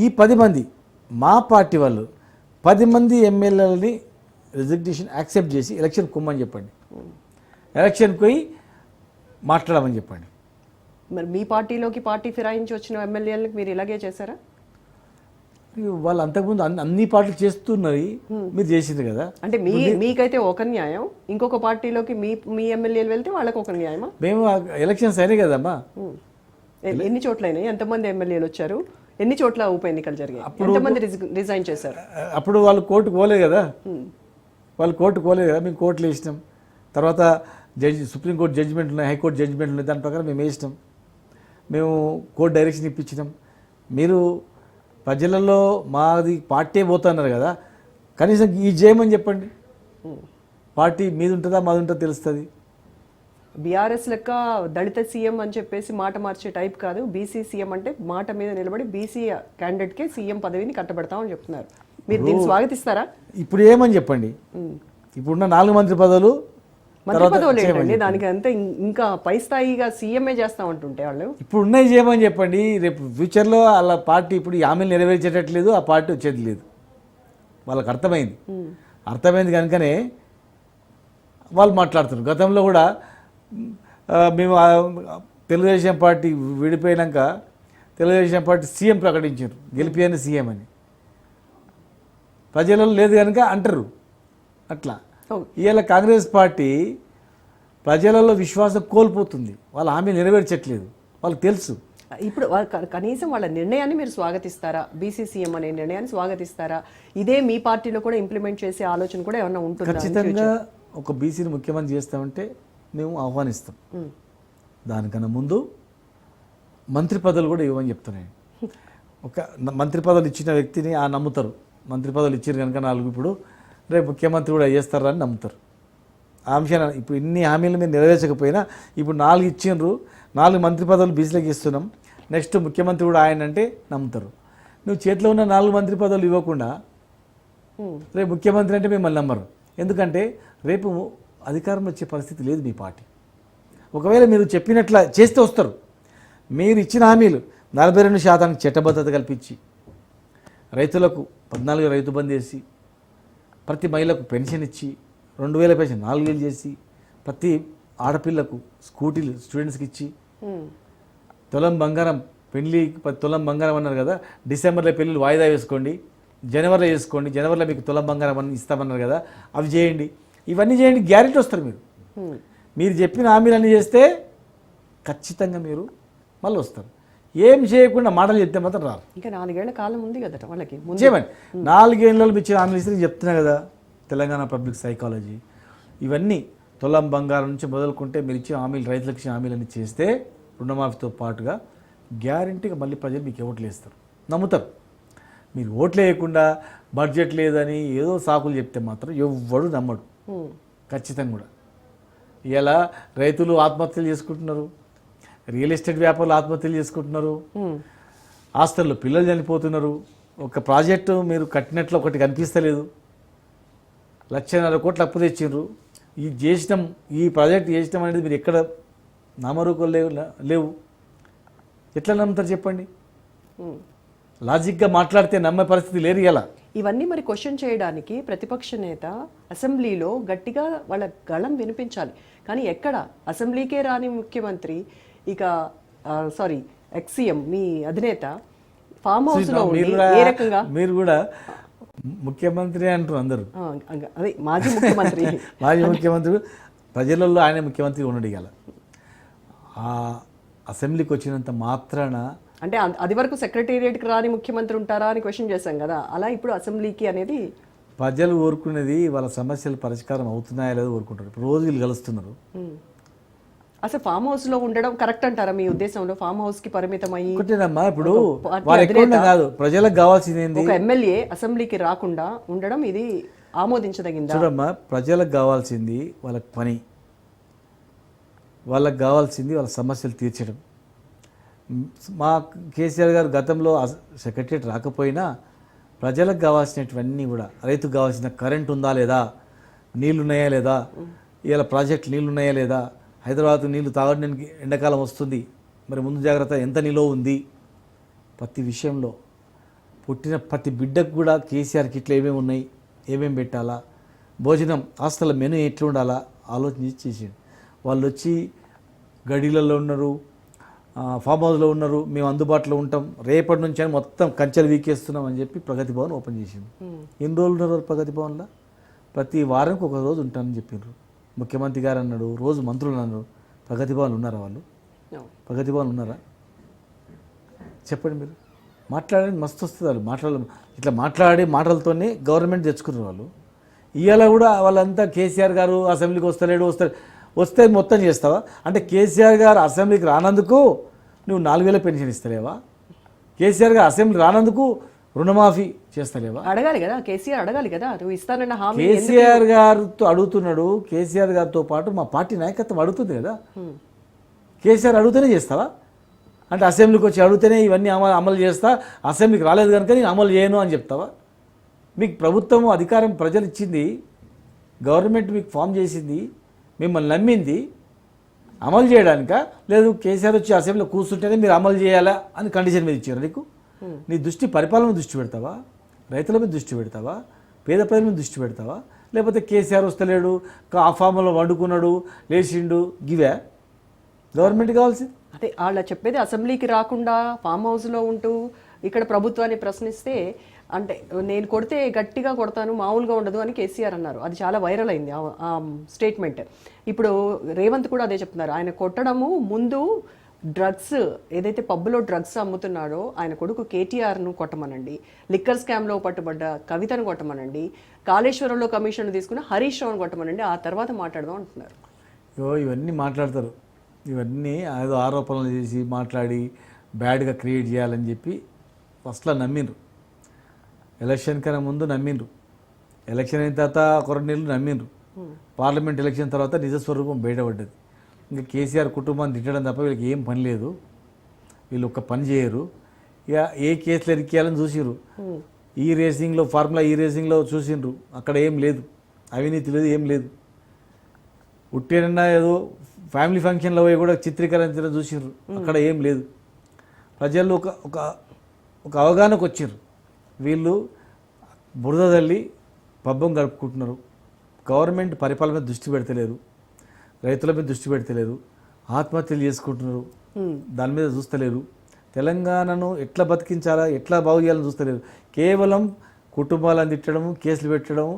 ఈ 10 మంది మా పార్టీ వాళ్ళు 10 మంది ఎమ్మెల్యేలని రిజిగ్నేషన్ యాక్సెప్ట్ చేసి ఎలక్షన్ కొమ్మని చెప్పండి, ఎలక్షన్కి పోయి మాట్లాడమని చెప్పండి. మరి మీ పార్టీలోకి పార్టీ ఫిరాయించి వచ్చిన ఎమ్మెల్యేలకు మీరు ఇలాగే చేశారా? వాళ్ళు అంతకుముందు అన్ని పార్టీలు చేస్తున్నది, మీరు చేసింది కదా. అంటే మీకైతే ఒక న్యాయం, ఇంకొక పార్టీలోకి మీ ఎమ్మెల్యేలు వెళ్తే వాళ్ళకి ఒక న్యాయమా? మేము ఎలక్షన్స్ అయినాయి కదమ్మా, ఎన్ని చోట్ల అయినాయి, ఎంతమంది ఎమ్మెల్యేలు వచ్చారు, ఎన్ని చోట్ల ఉప ఎన్నికలు జరిగాయి, ఎంతమంది రిజైన్ చేశారు? అప్పుడు వాళ్ళు కోర్టుకు పోలేదు కదా, మేము కోర్టులో వేసినాం. తర్వాత సుప్రీంకోర్టు జడ్జిమెంట్ ఉన్నాయి, హైకోర్టు జడ్జిమెంట్ ఉన్నాయి, దాని ప్రకారం మేము వేసినాం, మేము కోర్టు డైరెక్షన్ ఇప్పించినాం. మీరు ప్రజలలో మాది పార్టీ పోతున్నారు కదా, కనీసం ఈ చేయమని చెప్పండి, పార్టీ మీది ఉంటుందా మాది ఉంటుందో తెలుస్తుంది. బీఆర్ఎస్ లెక్క దళిత సీఎం అని చెప్పేసి మాట మార్చే టైప్ కాదు, బీసీ సీఎం అంటే మాట మీద నిలబడి బీసీ క్యాండిడేట్కే సీఎం పదవిని కట్టబెడతామని చెప్తున్నారు. మీరు దీన్ని స్వాగతిస్తారా? ఇప్పుడు ఏమని చెప్పండి, ఇప్పుడున్న 4 మంత్రి పదవులు ఏంటండి, దానికి అంతా ఇంకా పై స్థాయిగా సీఎంఏ చేస్తామంటుంటే వాళ్ళు ఇప్పుడు ఉన్నాయి చేయమని చెప్పండి. రేపు ఫ్యూచర్లో వాళ్ళ పార్టీ ఇప్పుడు హామీలు నెరవేర్చేటట్లేదు, ఆ పార్టీ వచ్చేది లేదు. వాళ్ళకి అర్థమైంది కనుకనే వాళ్ళు మాట్లాడుతున్నారు. గతంలో కూడా మేము తెలుగుదేశం పార్టీ విడిపోయినాక తెలుగుదేశం పార్టీ సీఎం ప్రకటించారు, గెలిపియని సీఎం అని. ప్రజలలో లేదు కనుక అంటారు అట్లా. ఇవాళ కాంగ్రెస్ పార్టీ ప్రజలలో విశ్వాసం కోల్పోతుంది, వాళ్ళ హామీ నెరవేర్చట్లేదు, వాళ్ళకి తెలుసు. ఇప్పుడు కనీసం వాళ్ళ నిర్ణయాన్ని మీరు స్వాగతిస్తారా? బీసీసీఎం అనే నిర్ణయాన్ని స్వాగతిస్తారా? ఇదే మీ పార్టీలో కూడా ఇంప్లిమెంట్ చేసే ఆలోచన కూడా ఏమన్నా ఉంటుందా? ఖచ్చితంగా ఒక బీసీని ముఖ్యమంత్రి చేస్తామంటే మేము ఆహ్వానిస్తాం. దానికన్నా ముందు మంత్రి పదవులు కూడా ఇవ్వమని చెప్తున్నాయి. ఒక మంత్రి పదవులు ఇచ్చిన వ్యక్తిని నమ్ముతారు. మంత్రి పదవులు ఇచ్చారు కనుక 4 ఇప్పుడు రేపు ముఖ్యమంత్రి కూడా చేస్తారని నమ్ముతారు. ఆ అంశాన్ని ఇప్పుడు ఇన్ని హామీలు మీరు నెరవేర్చకపోయినా ఇప్పుడు 4 ఇచ్చిండ్రు, 4 మంత్రి పదవులు బీసీలకు ఇస్తున్నాం, నెక్స్ట్ ముఖ్యమంత్రి కూడా ఆయన అంటే నమ్ముతారు. నువ్వు చేతిలో ఉన్న 4 మంత్రి పదవులు ఇవ్వకుండా రేపు ముఖ్యమంత్రి అంటే మిమ్మల్ని నమ్మరు. ఎందుకంటే రేపు అధికారం వచ్చే పరిస్థితి లేదు మీ పార్టీ. ఒకవేళ మీరు చెప్పినట్ల చేస్తే వస్తారు. మీరు ఇచ్చిన హామీలు 42% చట్టబద్ధత కల్పించి, రైతులకు 14 రైతు బంద్ చేసి, ప్రతి మహిళకు పెన్షన్ ఇచ్చి, 2000 పెన్షన్ 4000 చేసి, ప్రతి ఆడపిల్లకు స్కూటీలు స్టూడెంట్స్కి ఇచ్చి, తులం బంగారం పెళ్లి 10 తులం బంగారం అన్నారు కదా, డిసెంబర్లో పెళ్ళిళ్ళు వాయిదా వేసుకోండి, జనవరిలో చేసుకోండి, జనవరిలో మీకు తులం బంగారం అని ఇస్తామన్నారు కదా, అవి చేయండి. ఇవన్నీ చేయండి, గ్యారెంటీ వస్తారు. మీరు చెప్పిన హామీలన్నీ చేస్తే ఖచ్చితంగా మీరు మళ్ళీ వస్తారు. ఏం చేయకుండా మాటలు చెప్తే మాత్రం రారు. ఇంకా 4 ఏళ్ల కాలం ఉంది కదా వాళ్ళకి. చేయమండి, 4 ఏళ్ళలో ఇచ్చిన హామీలు ఇస్తే చెప్తున్నా కదా, తెలంగాణ పబ్లిక్ సైకాలజీ ఇవన్నీ తులం బంగారం నుంచి మొదలుకుంటే మీరు ఇచ్చిన హామీలు, రైతులకు ఇచ్చిన హామీలన్నీ చేస్తే రుణమాఫీతో పాటుగా గ్యారెంటీగా మళ్ళీ ప్రజలు మీకు ఓట్లు వేస్తారు, నమ్ముతారు. మీరు ఓట్లు వేయకుండా బడ్జెట్ లేదని ఏదో సాకులు చెప్తే మాత్రం ఎవ్వడు నమ్మడు. ఖచ్చితంగా కూడా ఇలా రైతులు ఆత్మహత్యలు చేసుకుంటున్నారు, రియల్ ఎస్టేట్ వ్యాపారులు ఆత్మహత్యలు చేసుకుంటున్నారు, ఆస్తుల్లో పిల్లలు చనిపోతున్నారు. ఒక ప్రాజెక్టు మీరు కట్టినట్లు ఒకటి కనిపిస్తలేదు, 1,50,000 కోట్లు అప్పు తెచ్చిండ్రు. ఈ ప్రాజెక్ట్ చేసినాం అనేది మీరు ఎక్కడ నామరూపాలు లేవు. ఎట్లా నమ్ముతారు చెప్పండి? లాజిక్గా మాట్లాడితే నమ్మే పరిస్థితి లేరు. ఇలా ఇవన్నీ మరి క్వశ్చన్ చేయడానికి ప్రతిపక్ష నేత అసెంబ్లీలో గట్టిగా వాళ్ళ గళం వినిపించాలి. కానీ ఎక్కడ? అసెంబ్లీకే రాని ముఖ్యమంత్రి, ఇక ఎక్స్-సీఎం మీ అధినేత ఫామ్ హౌస్ లో ఏ రకంగా? మీరు కూడా ముఖ్యమంత్రి అంటారు అందరూ, అదే మాజీ ముఖ్యమంత్రి. మాజీ ముఖ్యమంత్రి ప్రజలలో ఆయన ముఖ్యమంత్రి ఉండడు. ఇవాళ ఆ అసెంబ్లీకి వచ్చినంత మాత్రాన అంటే అది వరకు సెక్రటేరియట్కి రాని ముఖ్యమంత్రి ఉంటారా అని క్వశ్చన్ చేశాం కదా, అలా ఇప్పుడు అసెంబ్లీకి అనేది ప్రజలు కోరుకునేది వాళ్ళ సమస్యలు పరిష్కారం అవుతున్నాయా లేదో కోరుకుంటారు. ఇప్పుడు రోజు వీళ్ళు కలుస్తున్నారు. అసలు ఫామ్ హౌస్ లో ఉండడం కరెక్ట్ అంటారా మీ ఉద్దేశంలో? ఫామ్ హౌస్ కి పరిమితం అయ్యి ఒకటేనమ్మా, ఇప్పుడు కాదు ప్రజలకు కావాల్సింది ఏంది? ఒక ఎమ్మెల్యే అసెంబ్లీకి రాకుండా ఉండడం ఇది ఆమోదించదగిందా? చూడమ్మా, ప్రజలకు కావాల్సింది వాళ్ళకి పని, వాళ్ళకి కావాల్సింది వాళ్ళ సమస్యలు తీర్చడం. మా కేసీఆర్ గారు గతంలో సెక్రటరియట్ రాకపోయినా ప్రజలకు కావాల్సినటువన్నీ కూడా, రైతుకు కావాల్సిన కరెంట్ ఉందా లేదా, నీళ్లు ఉన్నాయా లేదా, ఇలా ప్రాజెక్ట్ నీళ్లు ఉన్నాయా లేదా, హైదరాబాద్ నీళ్లు తాగడానికి ఎండాకాలం వస్తుంది, మరి ముందు జాగ్రత్త ఎంత నిలో ఉంది, ప్రతి విషయంలో పుట్టిన ప్రతి బిడ్డకు కూడా కేసీఆర్ కిట్లు ఏమేమి ఉన్నాయి, ఏమేమి పెట్టాలా, భోజనం హాస్టల్ మెనూ ఎట్లా ఉండాలా ఆలోచించి చేసేది. వాళ్ళు వచ్చి గడిలలో ఉన్నారు, ఫామ్ హౌస్లో ఉన్నారు, మేము అందుబాటులో ఉంటాం, రేపటి నుంచి అని మొత్తం కంచెలు వీకేస్తున్నాం అని చెప్పి ప్రగతి భవన్ ఓపెన్ చేసింది. ఎన్ని రోజులు ఉన్నారు ప్రగతి భవన్లో? ప్రతి వారానికి ఒక రోజు ఉంటానని చెప్పినారు. ముఖ్యమంత్రి గారు అన్నాడు, రోజు మంత్రులు అన్నారు. ప్రగతి భవన్ ఉన్నారా వాళ్ళు? ప్రగతి భవన్ ఉన్నారా? చెప్పండి మీరు. మాట్లాడడానికి మస్తు వస్తుంది వాళ్ళు ఇట్లా మాట్లాడే మాటలతోనే గవర్నమెంట్ తెచ్చుకున్నారు వాళ్ళు. ఇవాళ కూడా వాళ్ళంతా కేసీఆర్ గారు అసెంబ్లీకి వస్తే మొత్తం చేస్తావా అంటే, కేసీఆర్ గారు అసెంబ్లీకి రానందుకు నువ్వు 4,000 పెన్షన్ ఇస్తలేవా? కేసీఆర్ గారు అసెంబ్లీ రానందుకు రుణమాఫీ చేస్తలేవా? అడగాలి కదా, కేసీఆర్ అడగాలి కదా, నువ్వు ఇస్తానన్న హామీ. కేసీఆర్ గారితో అడుగుతున్నాడు, కేసీఆర్ గారితో పాటు మా పార్టీ నాయకత్వం అడుగుతుంది కదా. కేసీఆర్ అడుగుతూనే చేస్తావా అంటే, అసెంబ్లీకి వచ్చి అడిగితేనే ఇవన్నీ అమలు చేస్తా, అసెంబ్లీకి రాలేదు కనుక నేను అమలు చేయను అని చెప్తావా? మీకు ప్రభుత్వం అధికారం ప్రజలు ఇచ్చింది, గవర్నమెంట్ మీకు ఫామ్ చేసింది, మిమ్మల్ని నమ్మింది, అమలు చేయడానిక? లేదు కేసీఆర్ వచ్చి అసెంబ్లీలో కూర్చుంటేనే మీరు అమలు చేయాలా అని కండిషన్ మీద ఇచ్చారు నీకు? నీ దృష్టి పరిపాలన దృష్టి పెడతావా, రైతుల మీద దృష్టి పెడతావా, పేద ప్రజల మీద దృష్టి పెడతావా, లేకపోతే కేసీఆర్ వస్తలేడు, ఆ ఫామ్లో వండుకున్నాడు, లేచిండు, గివే గవర్నమెంట్ కావాల్సింది? అదే వాళ్ళ చెప్పేది అసెంబ్లీకి రాకుండా ఫామ్ హౌస్లో ఉంటూ ఇక్కడ ప్రభుత్వాన్ని ప్రశ్నిస్తే, అంటే నేను కొడితే గట్టిగా కొడతాను, మామూలుగా ఉండదు అని కేసీఆర్ అన్నారు. అది చాలా వైరల్ అయింది ఆ స్టేట్మెంట్. ఇప్పుడు రేవంత్ కూడా అదే చెప్తున్నారు. ఆయన కొట్టడము ముందు డ్రగ్స్ ఏదైతే పబ్లో డ్రగ్స్ అమ్ముతున్నాడో ఆయన కొడుకు కేటీఆర్ను కొట్టమనండి, లిక్కర్ స్కామ్లో పట్టుబడ్డ కవితను కొట్టమనండి, కాళేశ్వరంలో కమిషన్ తీసుకున్న హరీష్ రావును కొట్టమనండి, ఆ తర్వాత మాట్లాడదాం అంటున్నారు. ఇవన్నీ మాట్లాడతారు, ఇవన్నీ ఏదో ఆరోపణలు చేసి మాట్లాడి బ్యాడ్గా క్రియేట్ చేయాలని చెప్పి ఫస్ట్లో నమ్మిండ్రు. ఎలక్షన్ కన్నా ముందు నమ్మిండ్రు, ఎలక్షన్ అయిన తర్వాత ఒక 2 నెలలు నమ్మిండ్రు, పార్లమెంట్ ఎలక్షన్ తర్వాత నిజస్వరూపం బయటపడ్డది. ఇంకా కేసీఆర్ కుటుంబాన్ని తిట్టడం తప్ప వీళ్ళకి ఏం పని లేదు, వీళ్ళు ఒక్క పని చేయరు. ఇక ఏ కేసులు ఎరికేయాలని చూసిర్రు, ఈ రేసింగ్లో ఫార్ములా ఈ రేసింగ్లో చూసిండ్రు, అక్కడ ఏం లేదు, అవినీతి లేదు, ఏం లేదు. ఉట్టేనన్నా ఏదో ఫ్యామిలీ ఫంక్షన్లో పోయి కూడా చిత్రీకరించడం చూసిర్రు, అక్కడ ఏం లేదు. ప్రజలు ఒక అవగాహనకు వచ్చిర్రు, వీళ్ళు బురద తల్లి పబ్బం గడుపుకుంటున్నారు, గవర్నమెంట్ పరిపాలన మీద దృష్టి పెడతలేరు, రైతుల మీద దృష్టి పెడతలేరు, ఆత్మహత్యలు చేసుకుంటున్నారు, దాని మీద చూస్తలేరు, తెలంగాణను ఎట్లా బతికించాలా ఎట్లా బాగు చేయాలని చూస్తలేరు. కేవలం కుటుంబాలను తిట్టడం, కేసులు పెట్టడం,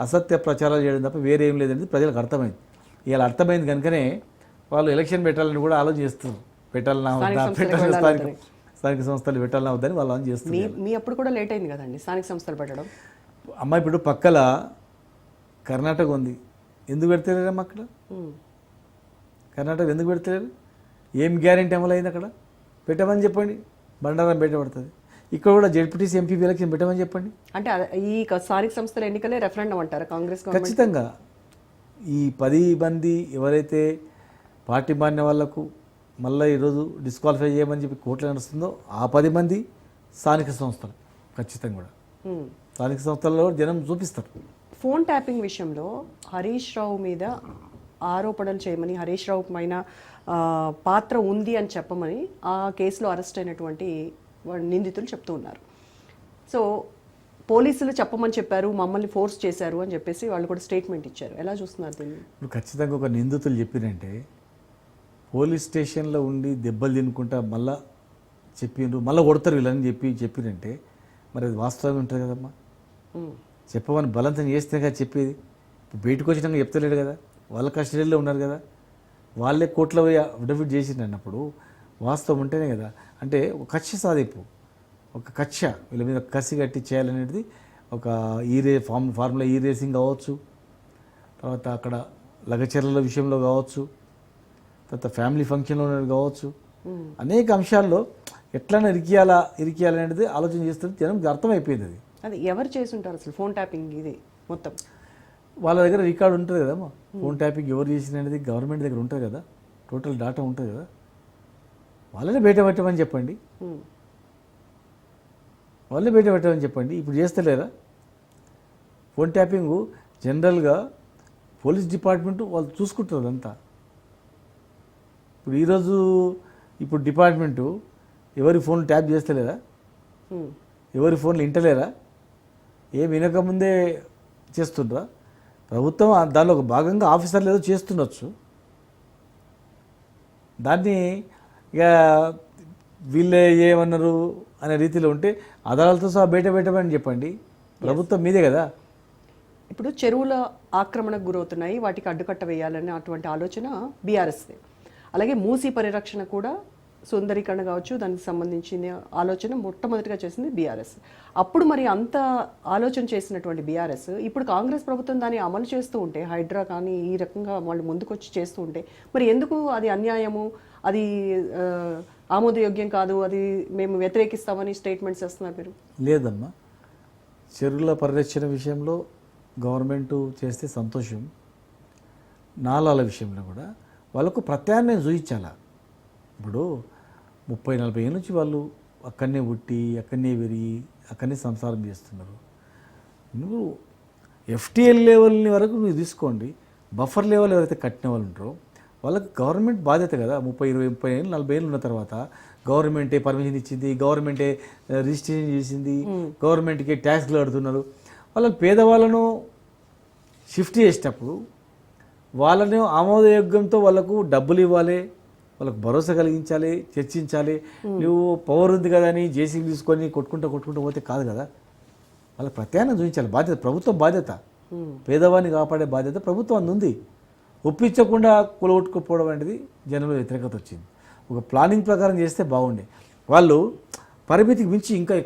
అసత్య ప్రచారాలు చేయడం తప్ప వేరే ఏం లేదనేది ప్రజలకు అర్థమైంది. ఇలా అర్థమైంది కనుకనే వాళ్ళు ఎలక్షన్ పెట్టాలని కూడా ఆలోచన చేస్తున్నారు. పెట్టాలన్నా స్థానిక సంస్థలు పెట్టాలన్నా వద్దని వాళ్ళు ఆలోచన చేస్తున్నారు. మీ అప్పుడు కూడా లేట్ అయింది కదండి స్థానిక సంస్థలు పెట్టడం. అమ్మ ఇప్పుడు పక్కల కర్ణాటక ఉంది, ఎందుకు పెడతలేరమ్మా అక్కడ? కర్ణాటక ఎందుకు పెడతలేరు? ఏం గ్యారెంటీ అమలైంది అక్కడ? పెట్టమని చెప్పండి, బండారం బయటపడుతుంది. ఇక్కడ కూడా జెడ్పీటీసీ ఎంపీపీ ఎలక్షన్ పెట్టమని చెప్పండి. అంటే ఈ స్థానిక సంస్థల ఎన్నికలే రెఫరెండం అంటారా కాంగ్రెస్? ఖచ్చితంగా ఈ 10 మంది ఎవరైతే పార్టీ మారిన వాళ్లకు మళ్ళీ ఈరోజు డిస్క్వాలిఫై చేయమని చెప్పి కోర్టులో నడుస్తుందో ఆ 10 మంది స్థానిక సంస్థలు ఖచ్చితంగా కూడా స్థానిక సంస్థల్లో జనం చూపిస్తారు. ఫోన్ ట్యాపింగ్ విషయంలో హరీష్ రావు మీద ఆరోపణలు చేయమని, హరీష్ రావు పైన పాత్ర ఉంది అని చెప్పమని ఆ కేసులో అరెస్ట్ అయినటువంటి నిందితులు చెప్తూ ఉన్నారు. సో పోలీసులు చెప్పమని చెప్పారు, మమ్మల్ని ఫోర్స్ చేశారు అని చెప్పేసి వాళ్ళు కూడా స్టేట్మెంట్ ఇచ్చారు. ఎలా చూస్తున్నారు దీన్ని? ఇప్పుడు ఖచ్చితంగా ఒక నిందితులు చెప్పినంటే పోలీస్ స్టేషన్లో ఉండి దెబ్బలు తినుకుంటా మళ్ళా చెప్పిండ్రు, మళ్ళీ కొడతారు వీళ్ళని చెప్పినంటే మరి అది వాస్తవంగా ఉంటుంది కదమ్మా. చెప్పమని బలవంతం చేస్తే కదా చెప్పేది. ఇప్పుడు బయటకు వచ్చినాక చెప్తలేడు కదా, వాళ్ళ కస్టడీలో ఉన్నారు కదా, వాళ్ళే కోర్టులో పోయి అఫిడవిట్ చేసిండు అన్నప్పుడు వాస్తవం ఉంటేనే కదా. అంటే ఒక కక్ష సాధింపు, ఒక కక్ష వీళ్ళ మీద కసి కట్టి చేయాలనేది ఒక ఫార్ములా ఈ రేసింగ్ కావచ్చు, తర్వాత అక్కడ లగచర్ల విషయంలో కావచ్చు, తర్వాత ఫ్యామిలీ ఫంక్షన్లో కావచ్చు, అనేక అంశాల్లో ఎట్లైనా ఇరికియాలనేది ఆలోచన చేస్తుంది. జనం అర్థమైపోయింది. అది ఎవరు చేసి ఉంటారు అసలు ఫోన్ ట్యాపింగ్? ఇది మొత్తం వాళ్ళ దగ్గర రికార్డు ఉంటుంది కదమ్మా. ఫోన్ ట్యాపింగ్ ఎవరు చేసిన అనేది గవర్నమెంట్ దగ్గర ఉంటుంది కదా, టోటల్ డాటా ఉంటుంది కదా, వాళ్ళనే బయట పెట్టమని చెప్పండి, వాళ్ళే బయట పెట్టమని చెప్పండి. ఇప్పుడు చేస్తలేరా ఫోన్ ట్యాపింగ్? జనరల్గా పోలీస్ డిపార్ట్మెంట్ వాళ్ళు చూసుకుంటారు అదంతా. ఇప్పుడు ఈరోజు డిపార్ట్మెంటు ఎవరి ఫోన్ ట్యాప్ చేస్తలేరా, ఎవరి ఫోన్లు వింటలేరా, ఏం వినకముందే చేస్తుండ్రా? ప్రభుత్వం దానిలో ఒక భాగంగా ఆఫీసర్లు ఏదో చేస్తుండొచ్చు, దాన్ని ఇక వీళ్ళే ఏమన్నారు అనే రీతిలో ఉంటే అదాలతో సహా బయట పెట్టమని చెప్పండి. ప్రభుత్వం మీదే కదా. ఇప్పుడు చెరువుల ఆక్రమణకు గురవుతున్నాయి, వాటికి అడ్డుకట్ట వేయాలని అటువంటి ఆలోచన బీఆర్ఎస్దే. అలాగే మూసీ పరిరక్షణ కూడా సుందరీకరణ కావచ్చు, దానికి సంబంధించిన ఆలోచన మొట్టమొదటిగా చేసింది బీఆర్ఎస్. అప్పుడు మరి అంత ఆలోచన చేసినటువంటి బీఆర్ఎస్ ఇప్పుడు కాంగ్రెస్ ప్రభుత్వం దాన్ని అమలు చేస్తూ ఉంటే, హైడ్రా కానీ ఈ రకంగా వాళ్ళు ముందుకొచ్చి చేస్తూ ఉంటే మరి ఎందుకు అది అన్యాయము, అది ఆమోదయోగ్యం కాదు, అది మేము వ్యతిరేకిస్తామని స్టేట్మెంట్స్ చేస్తున్నారు మీరు? లేదమ్మా, చెరువుల పరిరక్షణ విషయంలో గవర్నమెంట్ చేస్తే సంతోషం. నాలాల విషయంలో కూడా వాళ్ళకు ప్రత్యామ్నాయం చూపించాలా. ఇప్పుడు 30-40 ఏళ్ళ నుంచి వాళ్ళు అక్కడనే పుట్టి, అక్కడనే పెరిగి, అక్కడనే సంసారం చేస్తున్నారు. నువ్వు ఎఫ్టీఎల్ లెవెల్ని వరకు నువ్వు తీసుకోండి, బఫర్ లెవెల్ ఎవరైతే కట్టిన వాళ్ళు ఉంటారో వాళ్ళకి గవర్నమెంట్ బాధ్యత కదా. 30-40 ఏళ్ళు 40 ఏళ్ళు ఉన్న తర్వాత గవర్నమెంటే పర్మిషన్ ఇచ్చింది, గవర్నమెంటే రిజిస్ట్రేషన్ చేసింది, గవర్నమెంట్కి ట్యాక్స్లు కడుతున్నారు. వాళ్ళ పేదవాళ్ళను షిఫ్ట్ చేసేటప్పుడు వాళ్ళని ఆమోదయోగ్యంతో వాళ్ళకు డబ్బులు ఇవ్వాలి, వాళ్ళకు భరోసా కలిగించాలి, చర్చించాలి. నువ్వు పవర్ ఉంది కదా అని జేసీ తీసుకొని కొట్టుకుంటూ పోతే కాదు కదా. వాళ్ళకి ప్రత్యామ్నాయం చూపించాలి. బాధ్యత ప్రభుత్వం బాధ్యత, పేదవాడిని కాపాడే బాధ్యత ప్రభుత్వం ఉంది. ఒప్పించకుండా కూలగొట్టుకుపోవడం అనేది జనంలో వ్యతిరేకత వచ్చింది. ఒక ప్లానింగ్ ప్రకారం చేస్తే బాగుండే. వాళ్ళు పరిమితికి మించి ఇంకా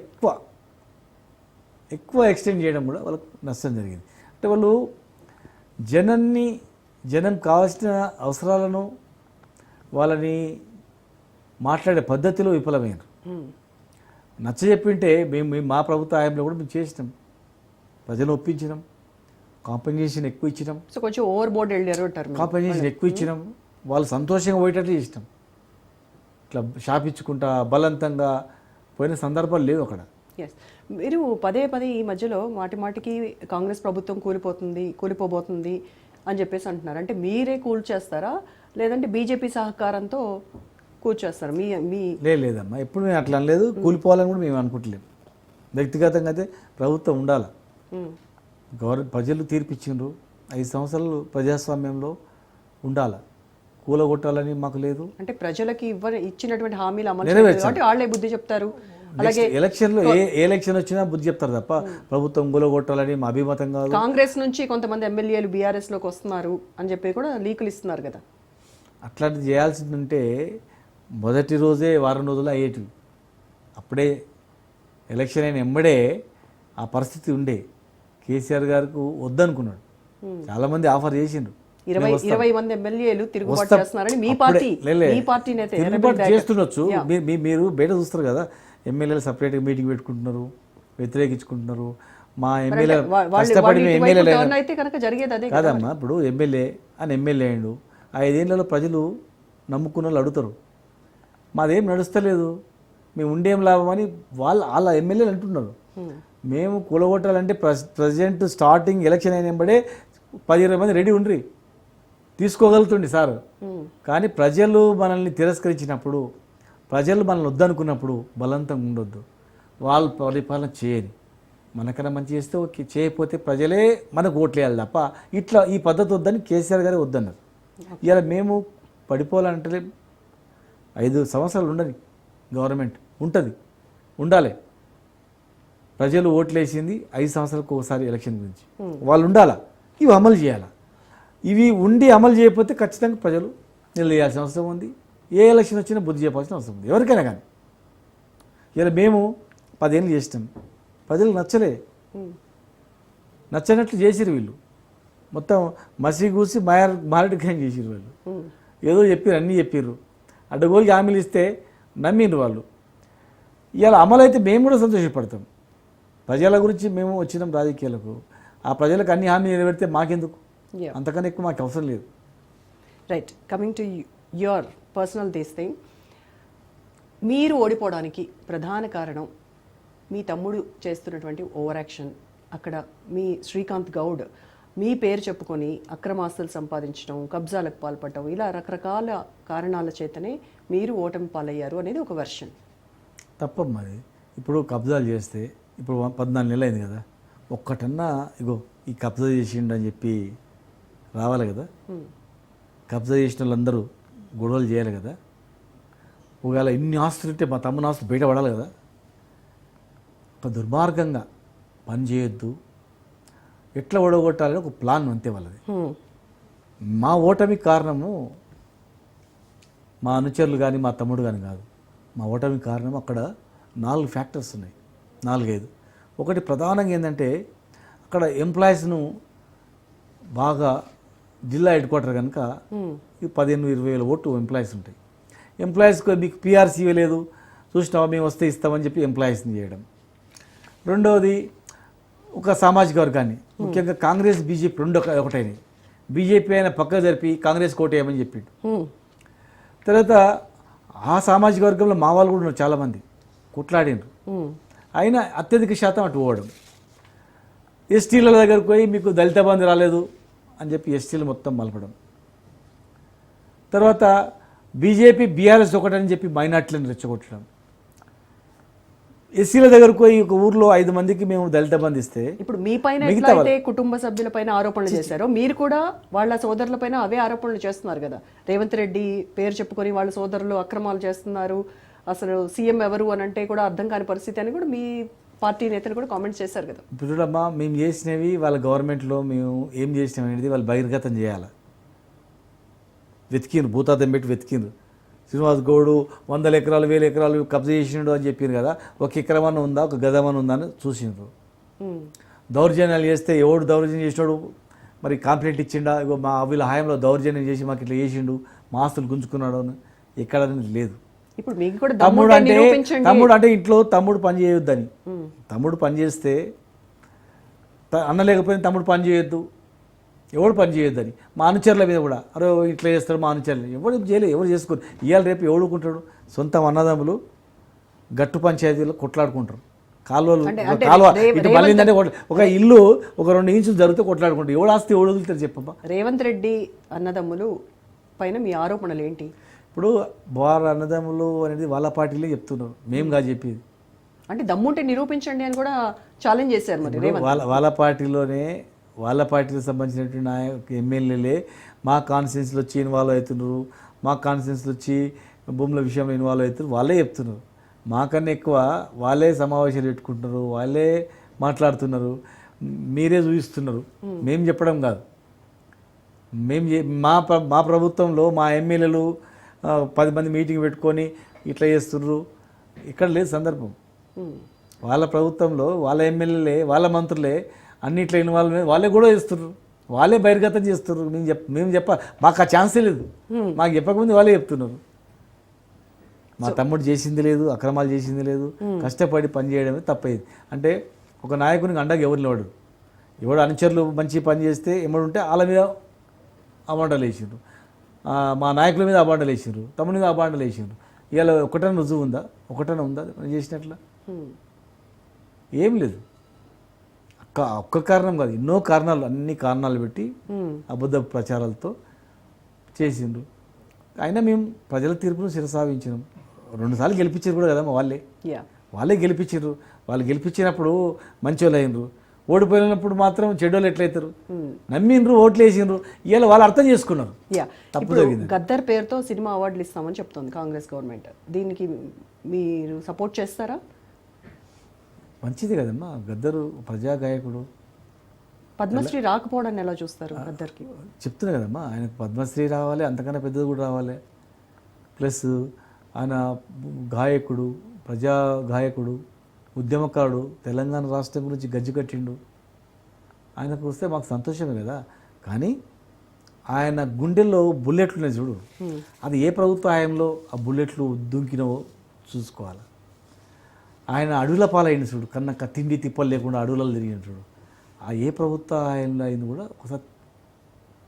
ఎక్కువ ఎక్స్టెండ్ చేయడం కూడా వాళ్ళకు నష్టం జరిగింది. అంటే వాళ్ళు జనం కావాల్సిన అవసరాలను వాళ్ళని మాట్లాడే పద్ధతిలో విఫలమైనారు. నచ్చజెప్పింటే మేము మా ప్రభుత్వ హయాంలో కూడా మేము చేసినాం, ప్రజలు ఒప్పించినాం, కాంపెన్సేషన్ ఎక్కువ ఇచ్చినాం. సో కొంచెం ఓవర్ బోర్డ్ వెళ్ళారు అంటారు. కాంపెన్సేషన్ ఎక్కువ ఇచ్చినాం, వాళ్ళు సంతోషంగా పోయేటట్లు చేసినాం. ఇట్లా షాపించుకుంటా బలవంతంగా పోయిన సందర్భాలు లేవు అక్కడ. ఎస్, మీరు పదే ఈ మధ్యలో మాటికి కాంగ్రెస్ ప్రభుత్వం కూలిపోబోతుంది అని చెప్పేసి అంటున్నారు. అంటే మీరే కూల్చేస్తారా, లేదంటే బీజేపీ సహకారంతో కూల్చేస్తారా? మీ లేదమ్మా, ఎప్పుడు మేము అట్లా అనలేదు. కూలిపోవాలని కూడా మేము అనుకుంటలేము. వ్యక్తిగతంగా అయితే ప్రభుత్వం ఉండాలి. ప్రజలు తీర్పిచ్చిండ్రు, 5 సంవత్సరాలు ప్రజాస్వామ్యంలో ఉండాలి. కూలగొట్టాలని మాకు లేదు. అంటే ప్రజలకి ఇచ్చినటువంటి హామీలు అమలు చేయలేదు కాబట్టి వాళ్ళే బుద్ధి చెప్తారు. అలాగే ఎలక్షన్లో ఏ ఎలక్షన్ వచ్చినా బుద్ధి చెప్తారు తప్ప ప్రభుత్వం కూలగొట్టాలని మా అభిమతం కాదు. కాంగ్రెస్ నుంచి కొంతమంది ఎమ్మెల్యేలు బీఆర్ఎస్ లోకి వస్తున్నారు అని చెప్పి కూడా లీకులు ఇస్తున్నారు కదా. అట్లాంటిది చేయాల్సింది ఉంటే మొదటి రోజే వారం రోజులు అయ్యేటివి. అప్పుడే ఎలక్షన్ అయిన ఎంబడే ఆ పరిస్థితి ఉండే. కేసీఆర్ గారికి వద్దనుకున్నాడు, చాలామంది ఆఫర్ చేసిండ్రు. 20 మంది ఎమ్మెల్యేలు తిరుగుబాటు చేస్తున్నారని మీ పార్టీ నేత తిరుగుబాటు చేస్తుండొచ్చు. మీరు బయట చూస్తారు కదా, ఎమ్మెల్యేలు సపరేట్గా మీటింగ్ పెట్టుకుంటున్నారు, వ్యతిరేకించుకుంటున్నారు. మా ఎమ్మెల్యే కష్టపడి ఎమ్మెల్యేలు అయితే కనుక జరిగేది అదే కాదమ్మా. ఇప్పుడు ఎమ్మెల్యే అయ్యిండు, 5 ఏళ్లలో ప్రజలు నమ్ముకున్న వాళ్ళు అడుగుతారు, మాదేం నడుస్తలేదు, మేము ఉండేం లాభం అని వాళ్ళ ఎమ్మెల్యేలు అంటున్నారు. మేము కూలగొట్టాలంటే ప్రజెంట్ స్టార్టింగ్ ఎలక్షన్ అయిన వెంబడే 10-20 మంది రెడీ ఉండ్రి, తీసుకోగలుగుతుండే సార్. కానీ ప్రజలు మనల్ని తిరస్కరించినప్పుడు, ప్రజలు మనల్ని వద్దనుకున్నప్పుడు బలవంతంగా ఉండొద్దు. వాళ్ళు పరిపాలన చేయని, మనకన్నా మంచి చేస్తే ఓకే, చేయకపోతే ప్రజలే మనకు ఓట్లు వేయాలి తప్ప ఇట్లా ఈ పద్ధతి వద్దని కేసీఆర్ గారే వద్దన్నారు. ఇవాళ మేము పడిపోవాలంటే 5 సంవత్సరాలు ఉండని గవర్నమెంట్ ఉండాలి. ప్రజలు ఓట్లు వేసింది 5 సంవత్సరాలకు ఒకసారి ఎలక్షన్ గురించి, వాళ్ళు ఉండాలా, ఇవి అమలు చేయాలా. ఇవి ఉండి అమలు చేయకపోతే ఖచ్చితంగా ప్రజలు నిలదీయాల్సిన అవసరం ఉంది. ఏ ఎలక్షన్ వచ్చినా బుద్ధి చెప్పాల్సిన అవసరం ఉంది ఎవరికైనా కానీ. ఇలా మేము 10 ఏళ్ళు చేసినాం, ప్రజలు నచ్చనట్లు చేసిరు వీళ్ళు. మొత్తం మసిగూసి మారడికాయం చేసిరు వాళ్ళు. ఏదో చెప్పారు, అన్నీ చెప్పారు, అడ్డగోలికి హామీలు ఇస్తే నమ్మిండ్రు వాళ్ళు. ఇవాళ అమలు అయితే మేము కూడా సంతోషపడతాం. ప్రజల గురించి మేము వచ్చినాం రాజకీయాలకు, ఆ ప్రజలకు అన్ని హామీలు నిలబెడితే మాకెందుకు, అంతకన్నా ఎక్కువ మాకు అవసరం లేదు. Right, coming to your personal thing, మీరు ఓడిపోవడానికి ప్రధాన కారణం మీ తమ్ముడు చేస్తున్నటువంటి ఓవర్ యాక్షన్. అక్కడ మీ శ్రీకాంత్ గౌడ్ మీ పేరు చెప్పుకొని అక్రమాస్తులు సంపాదించడం, కబ్జాలకు పాల్పడటం, ఇలా రకరకాల కారణాల చేతనే మీరు ఓటమి పాలయ్యారు అనేది ఒక వెర్షన్. తప్పమ్మది. ఇప్పుడు కబ్జాలు చేస్తే ఇప్పుడు 14 నెలలు అయింది కదా, ఒక్కటన్నా ఇగో ఈ కబ్జా చేసిండు అని చెప్పి రావాలి కదా. కబ్జా చేసిన వాళ్ళందరూ గొడవలు చేయాలి కదా. ఒకవేళ ఇన్ని ఆస్తులు ఉంటే మా తమ్ముని ఆస్తులు బయటపడాలి కదా. ఒక దుర్మార్గంగా పని చేయొద్దు, ఎట్లా ఓడగొట్టాలని ఒక ప్లాన్ అంతే వాళ్ళది. మా ఓటమి కారణము మా అనుచరులు కానీ మా తమ్ముడు కానీ కాదు. మా ఓటమి కారణం అక్కడ 4 ఫ్యాక్టర్స్ ఉన్నాయి, 4-5. ఒకటి ప్రధానంగా ఏంటంటే అక్కడ ఎంప్లాయీస్ను బాగా జిల్లా హెడ్ క్వార్టర్ కనుక 15-20 వేల ఓట్లు ఎంప్లాయీస్ ఉంటాయి. ఎంప్లాయీస్కి మీకు పిఆర్సీ ఇవ్వలేదు, చూసినావా మేము వస్తే ఇస్తామని చెప్పి ఎంప్లాయీస్ని చేయడం. రెండవది ఒక సామాజిక వర్గాన్ని, ముఖ్యంగా కాంగ్రెస్ బీజేపీ రెండు ఒకటైనవి. బీజేపీ అయినా పక్క జరిపి కాంగ్రెస్ కోటేయమని చెప్పిండు. తర్వాత ఆ సామాజిక వర్గంలో మా వాళ్ళు కూడా ఉన్నారు, చాలామంది కొట్లాడినరు. అయినా అత్యధిక శాతం అటు పోవడం. ఎస్టీల దగ్గరకు పోయి మీకు దళిత బంధు రాలేదు అని చెప్పి ఎస్టీలు మొత్తం మలపడం. తర్వాత బీజేపీ బీఆర్ఎస్ ఒకటని చెప్పి మైనార్టీలను రెచ్చగొట్టడం. ఎస్సీల దగ్గరకు పోయి ఒక ఊర్లో 5 మందికి మేము దళిత బంధు ఇస్తే ఇప్పుడు మీ పైన మిగతా ఎట్లయితే కుటుంబ సభ్యుల పైన ఆరోపణలు చేశారో మీరు కూడా వాళ్ళ సోదరుల పైన అవే ఆరోపణలు చేస్తున్నారు కదా. రేవంత్ రెడ్డి పేరు చెప్పుకొని వాళ్ళ సోదరులు అక్రమాలు చేస్తున్నారు, అసలు సీఎం ఎవరు అని అంటే కూడా అర్థం కాని పరిస్థితి అని కూడా మీ పార్టీ నేతలు కూడా కామెంట్స్ చేశారు కదా. ఇప్పుడు చూడమ్మా, మేము చేసినవి వాళ్ళ గవర్నమెంట్లో మేము ఏం చేసినాం అనేది వాళ్ళు బహిర్గతం చేయాలి. వెతికిండ్రు, భూతాతం పెట్టి వెతికిండ్రు. శ్రీనివాస్ గౌడు 100 ఎకరాలు 1000 ఎకరాలు కబ్జా చేసిండు అని చెప్పారు కదా, ఒక ఎకరమన్న ఉందా, ఒక గదమన్న ఉందా అని చూసిండ్రు. దౌర్జన్యాలు చేస్తే ఎవడు దౌర్జన్యం చేసినాడు, మరి కంప్లైంట్ ఇచ్చిండా, ఇగో మా వీళ్ళ హాయంలో దౌర్జన్యం చేసి మాకు ఇట్లా చేసిండు, మా ఆస్తులు గుంజుకున్నాడు అని ఎక్కడ అనేది లేదు. ఇప్పుడు మీకు కూడా తమ్ముడు అంటే ఇంట్లో తమ్ముడు పని చేయొద్దని. తమ్ముడు పని చేస్తే అన్న లేకపోయినా తమ్ముడు పని చేయొద్దు, ఎవడు పని చేయొద్దని. మా అనుచరుల మీద కూడా అరే ఇట్లా చేస్తాడు మా అనుచరులు, ఎవడు చేయలేదు, ఎవరు చేసుకోరు. ఇవాళ రేపు ఎవడుకుంటాడు, సొంత అన్నదమ్ములు గట్టు పంచాయతీలో కొట్లాడుకుంటారు. కాలువ ఇటు మళ్ళీందంటే ఒక ఇల్లు ఒక 2 ఇంచులు జరిగితే కొట్లాడుకుంటారు. ఎవడు ఆస్తి ఎవడు వదులుతారు చెప్పమ్మా. రేవంత్ రెడ్డి అన్నదమ్ములు పైన మీ ఆరోపణలు ఏంటి? ఇప్పుడు వారు అన్నదమ్ములు అనేది వాళ్ళ పార్టీలే చెప్తున్నారు, మేము కాదు చెప్పేది. అంటే దమ్ముంటే నిరూపించండి అని కూడా ఛాలెంజ్ చేశారు. మరి వాళ్ళ పార్టీలోనే వాళ్ళ పార్టీకి సంబంధించినటువంటి ఎమ్మెల్యేలే మా కాన్స్టిట్యున్సీలో వచ్చి ఇన్వాల్వ్ అవుతున్నారు, మా కాన్స్టిట్యున్సీలో వచ్చి భూముల విషయంలో ఇన్వాల్వ్ అవుతున్నారు, వాళ్ళే చెప్తున్నారు. మాకన్నా ఎక్కువ వాళ్ళే సమావేశాలు పెట్టుకుంటున్నారు, వాళ్ళే మాట్లాడుతున్నారు, మీరే చూపిస్తున్నారు, మేము చెప్పడం కాదు. మా ప్రభుత్వంలో మా ఎమ్మెల్యేలు 10 మంది మీటింగ్ పెట్టుకొని ఇట్లా చేస్తున్నారు, ఇక్కడ లేదు సందర్భం. వాళ్ళ ప్రభుత్వంలో వాళ్ళ ఎమ్మెల్యేలే వాళ్ళ మంత్రులే అన్నిట్లో ఇన్వాల్వ్ వాళ్ళే కూడా చేస్తున్నారు, వాళ్ళే బహిర్గతం చేస్తున్నారు. మేము మాకు ఆ ఛాన్సే లేదు, మాకు చెప్పకముందు వాళ్ళే చెప్తున్నారు. మా తమ్ముడు చేసింది లేదు, అక్రమాలు చేసింది లేదు, కష్టపడి పని చేయడమే తప్పేది. అంటే ఒక నాయకునికి అండగా ఎవరు లేవడు, ఎవడు అనుచరులు మంచి పని చేస్తే ఎమ్మడుంటే వాళ్ళ మీద అబాండాలు వేసిండ్రు, మా నాయకుల మీద అబాండాలు వేసిండ్రు, తమ్ముడి మీద అబాండాలు వేసిండ్రు. ఇవాళ ఒకటైనా రుజువు ఉందా, ఒకటైనా ఉందా చేసినట్ల? ఏం లేదు. ఒక్క కారణం కాదు, ఎన్నో కారణాలు, అన్ని కారణాలు పెట్టి అబద్ధ ప్రచారాలతో చేసిండ్రు. అయినా మేము ప్రజల తీర్పును శిరసావించినాం. 2 సార్లు గెలిపించారు కూడా కదమ్మా, వాళ్ళే గెలిపించారు. వాళ్ళు గెలిపించినప్పుడు మంచోళ్ళు అయినరు, ఓడిపోయినప్పుడు మాత్రం చెడ్డోళ్ళు ఎట్లయితారు? నమ్మిండ్రు, ఓట్లు వేసిండ్రు, ఇవాళ వాళ్ళు అర్థం చేసుకున్నారు. తప్పు జరిగింది. గద్దర్ పేరుతో సినిమా అవార్డులు ఇస్తామని చెప్తుంది కాంగ్రెస్ గవర్నమెంట్, దీనికి మీరు సపోర్ట్ చేస్తారా? మంచిది కదమ్మా, గద్దరు ప్రజా గాయకుడు. పద్మశ్రీ రాకపోవడాన్ని ఎలా చూస్తారు గద్దర్కి? చెప్తున్నా కదమ్మా, ఆయనకు పద్మశ్రీ రావాలి, అంతకన్నా పెద్దది కూడా రావాలి. ప్లస్ ఆయన గాయకుడు, ప్రజా గాయకుడు, ఉద్యమకారుడు, తెలంగాణ రాష్ట్రం గురించి గజ్జి కట్టిండు. ఆయనకు వస్తే మాకు సంతోషమే కదా. కానీ ఆయన గుండెల్లో బుల్లెట్లు ఉన్నాయి చూడు, అది ఏ ప్రభుత్వ హయాంలో ఆ బుల్లెట్లు దుంకినవో చూసుకోవాలి. ఆయన అడవుల పాలైన చూడు, కన్నా తిండి తిప్పలు లేకుండా అడవులలో తిరిగిన చూడు, ఆ ఏ ప్రభుత్వ హయాంలో అయింది కూడా ఒకసారి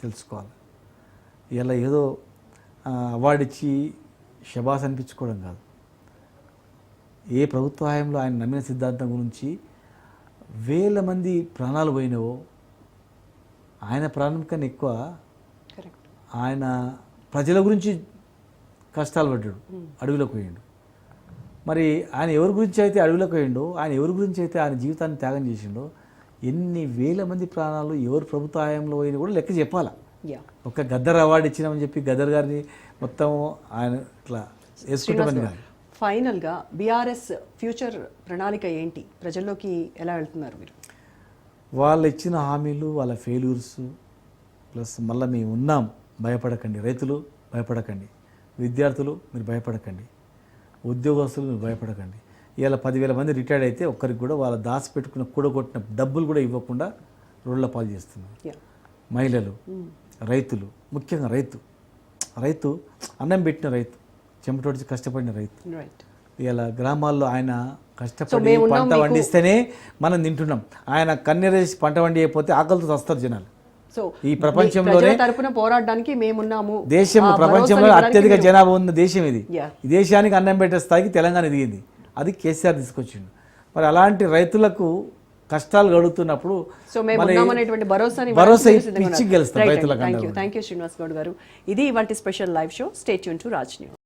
తెలుసుకోవాలి. ఇలా ఏదో అవార్డు ఇచ్చి శబాస్ అనిపించుకోవడం కాదు. ఏ ప్రభుత్వ హయాంలో ఆయన నమ్మిన సిద్ధాంతం గురించి 1000 మంది ప్రాణాలు పోయినవో, ఆయన ప్రాణం కన్నా ఎక్కువ ఆయన ప్రజల గురించి కష్టాలు పడ్డాడు, అడవిలోకి పోయిండు. మరి ఆయన ఎవరి గురించి అయితే అడవిలోకి పోయిండో, ఆయన ఎవరి గురించి అయితే ఆయన జీవితాన్ని త్యాగం చేసిండో, ఎన్ని 1000 మంది ప్రాణాలు ఎవరు ప్రభుత్వ హయాంలో పోయినా కూడా లెక్క చెప్పాలా. ఒక గద్దర్ అవార్డు ఇచ్చినామని చెప్పి గద్దర్ గారిని మొత్తం ఆయన ఇట్లా వేసుకుంటామని కాదు. ఫైనల్గా బీఆర్ఎస్ ఫ్యూచర్ ప్రణాళిక ఏంటి? ప్రజల్లోకి ఎలా వెళ్తున్నారు మీరు? వాళ్ళు ఇచ్చిన హామీలు, వాళ్ళ ఫెయిల్యూర్స్, ప్లస్ మళ్ళీ మేము ఉన్నాం, భయపడకండి, రైతులు భయపడకండి, విద్యార్థులు మీరు భయపడకండి, ఉద్యోగస్తులు మీరు భయపడకండి. ఇవాళ 10,000 మంది రిటైర్డ్ అయితే ఒక్కరికి కూడా వాళ్ళ దాచి పెట్టుకున్న కూడగొట్టిన డబ్బులు కూడా ఇవ్వకుండా రోడ్ల పాలు చేస్తున్నారు. మహిళలు, రైతులు, ముఖ్యంగా రైతు అన్నం పెట్టిన రైతు, చెమటోడిచి కష్టపడిన రైతు. ఇలా గ్రామాల్లో ఆయన కష్టపడి పంట వండిస్తేనే మనం తింటున్నాం. ఆయన కన్నెరేసి పంట వండి అయిపోతే ఆకలితో వస్తారు జనాలు. ఈ ప్రపంచంలోనే పోరాడడానికి మేమున్నాము. దేశం ప్రపంచంలో అత్యధిక జనాభా ఉన్న దేశం ఇది. ఈ దేశానికి అన్నం పెట్టే స్థాయికి తెలంగాణ ఎదిగింది. అది కేసీఆర్ తీసుకొచ్చిండు. మరి అలాంటి రైతులకు కష్టాలు గడుగుతున్నప్పుడు భరోసా ఇచ్చి గెలుస్తారు రైతులకు. థ్యాంక్ యూ శ్రీనివాస్ గౌడ్ గారు. ఇది ఇవాల్టి special live show. Stay tune to Raj news.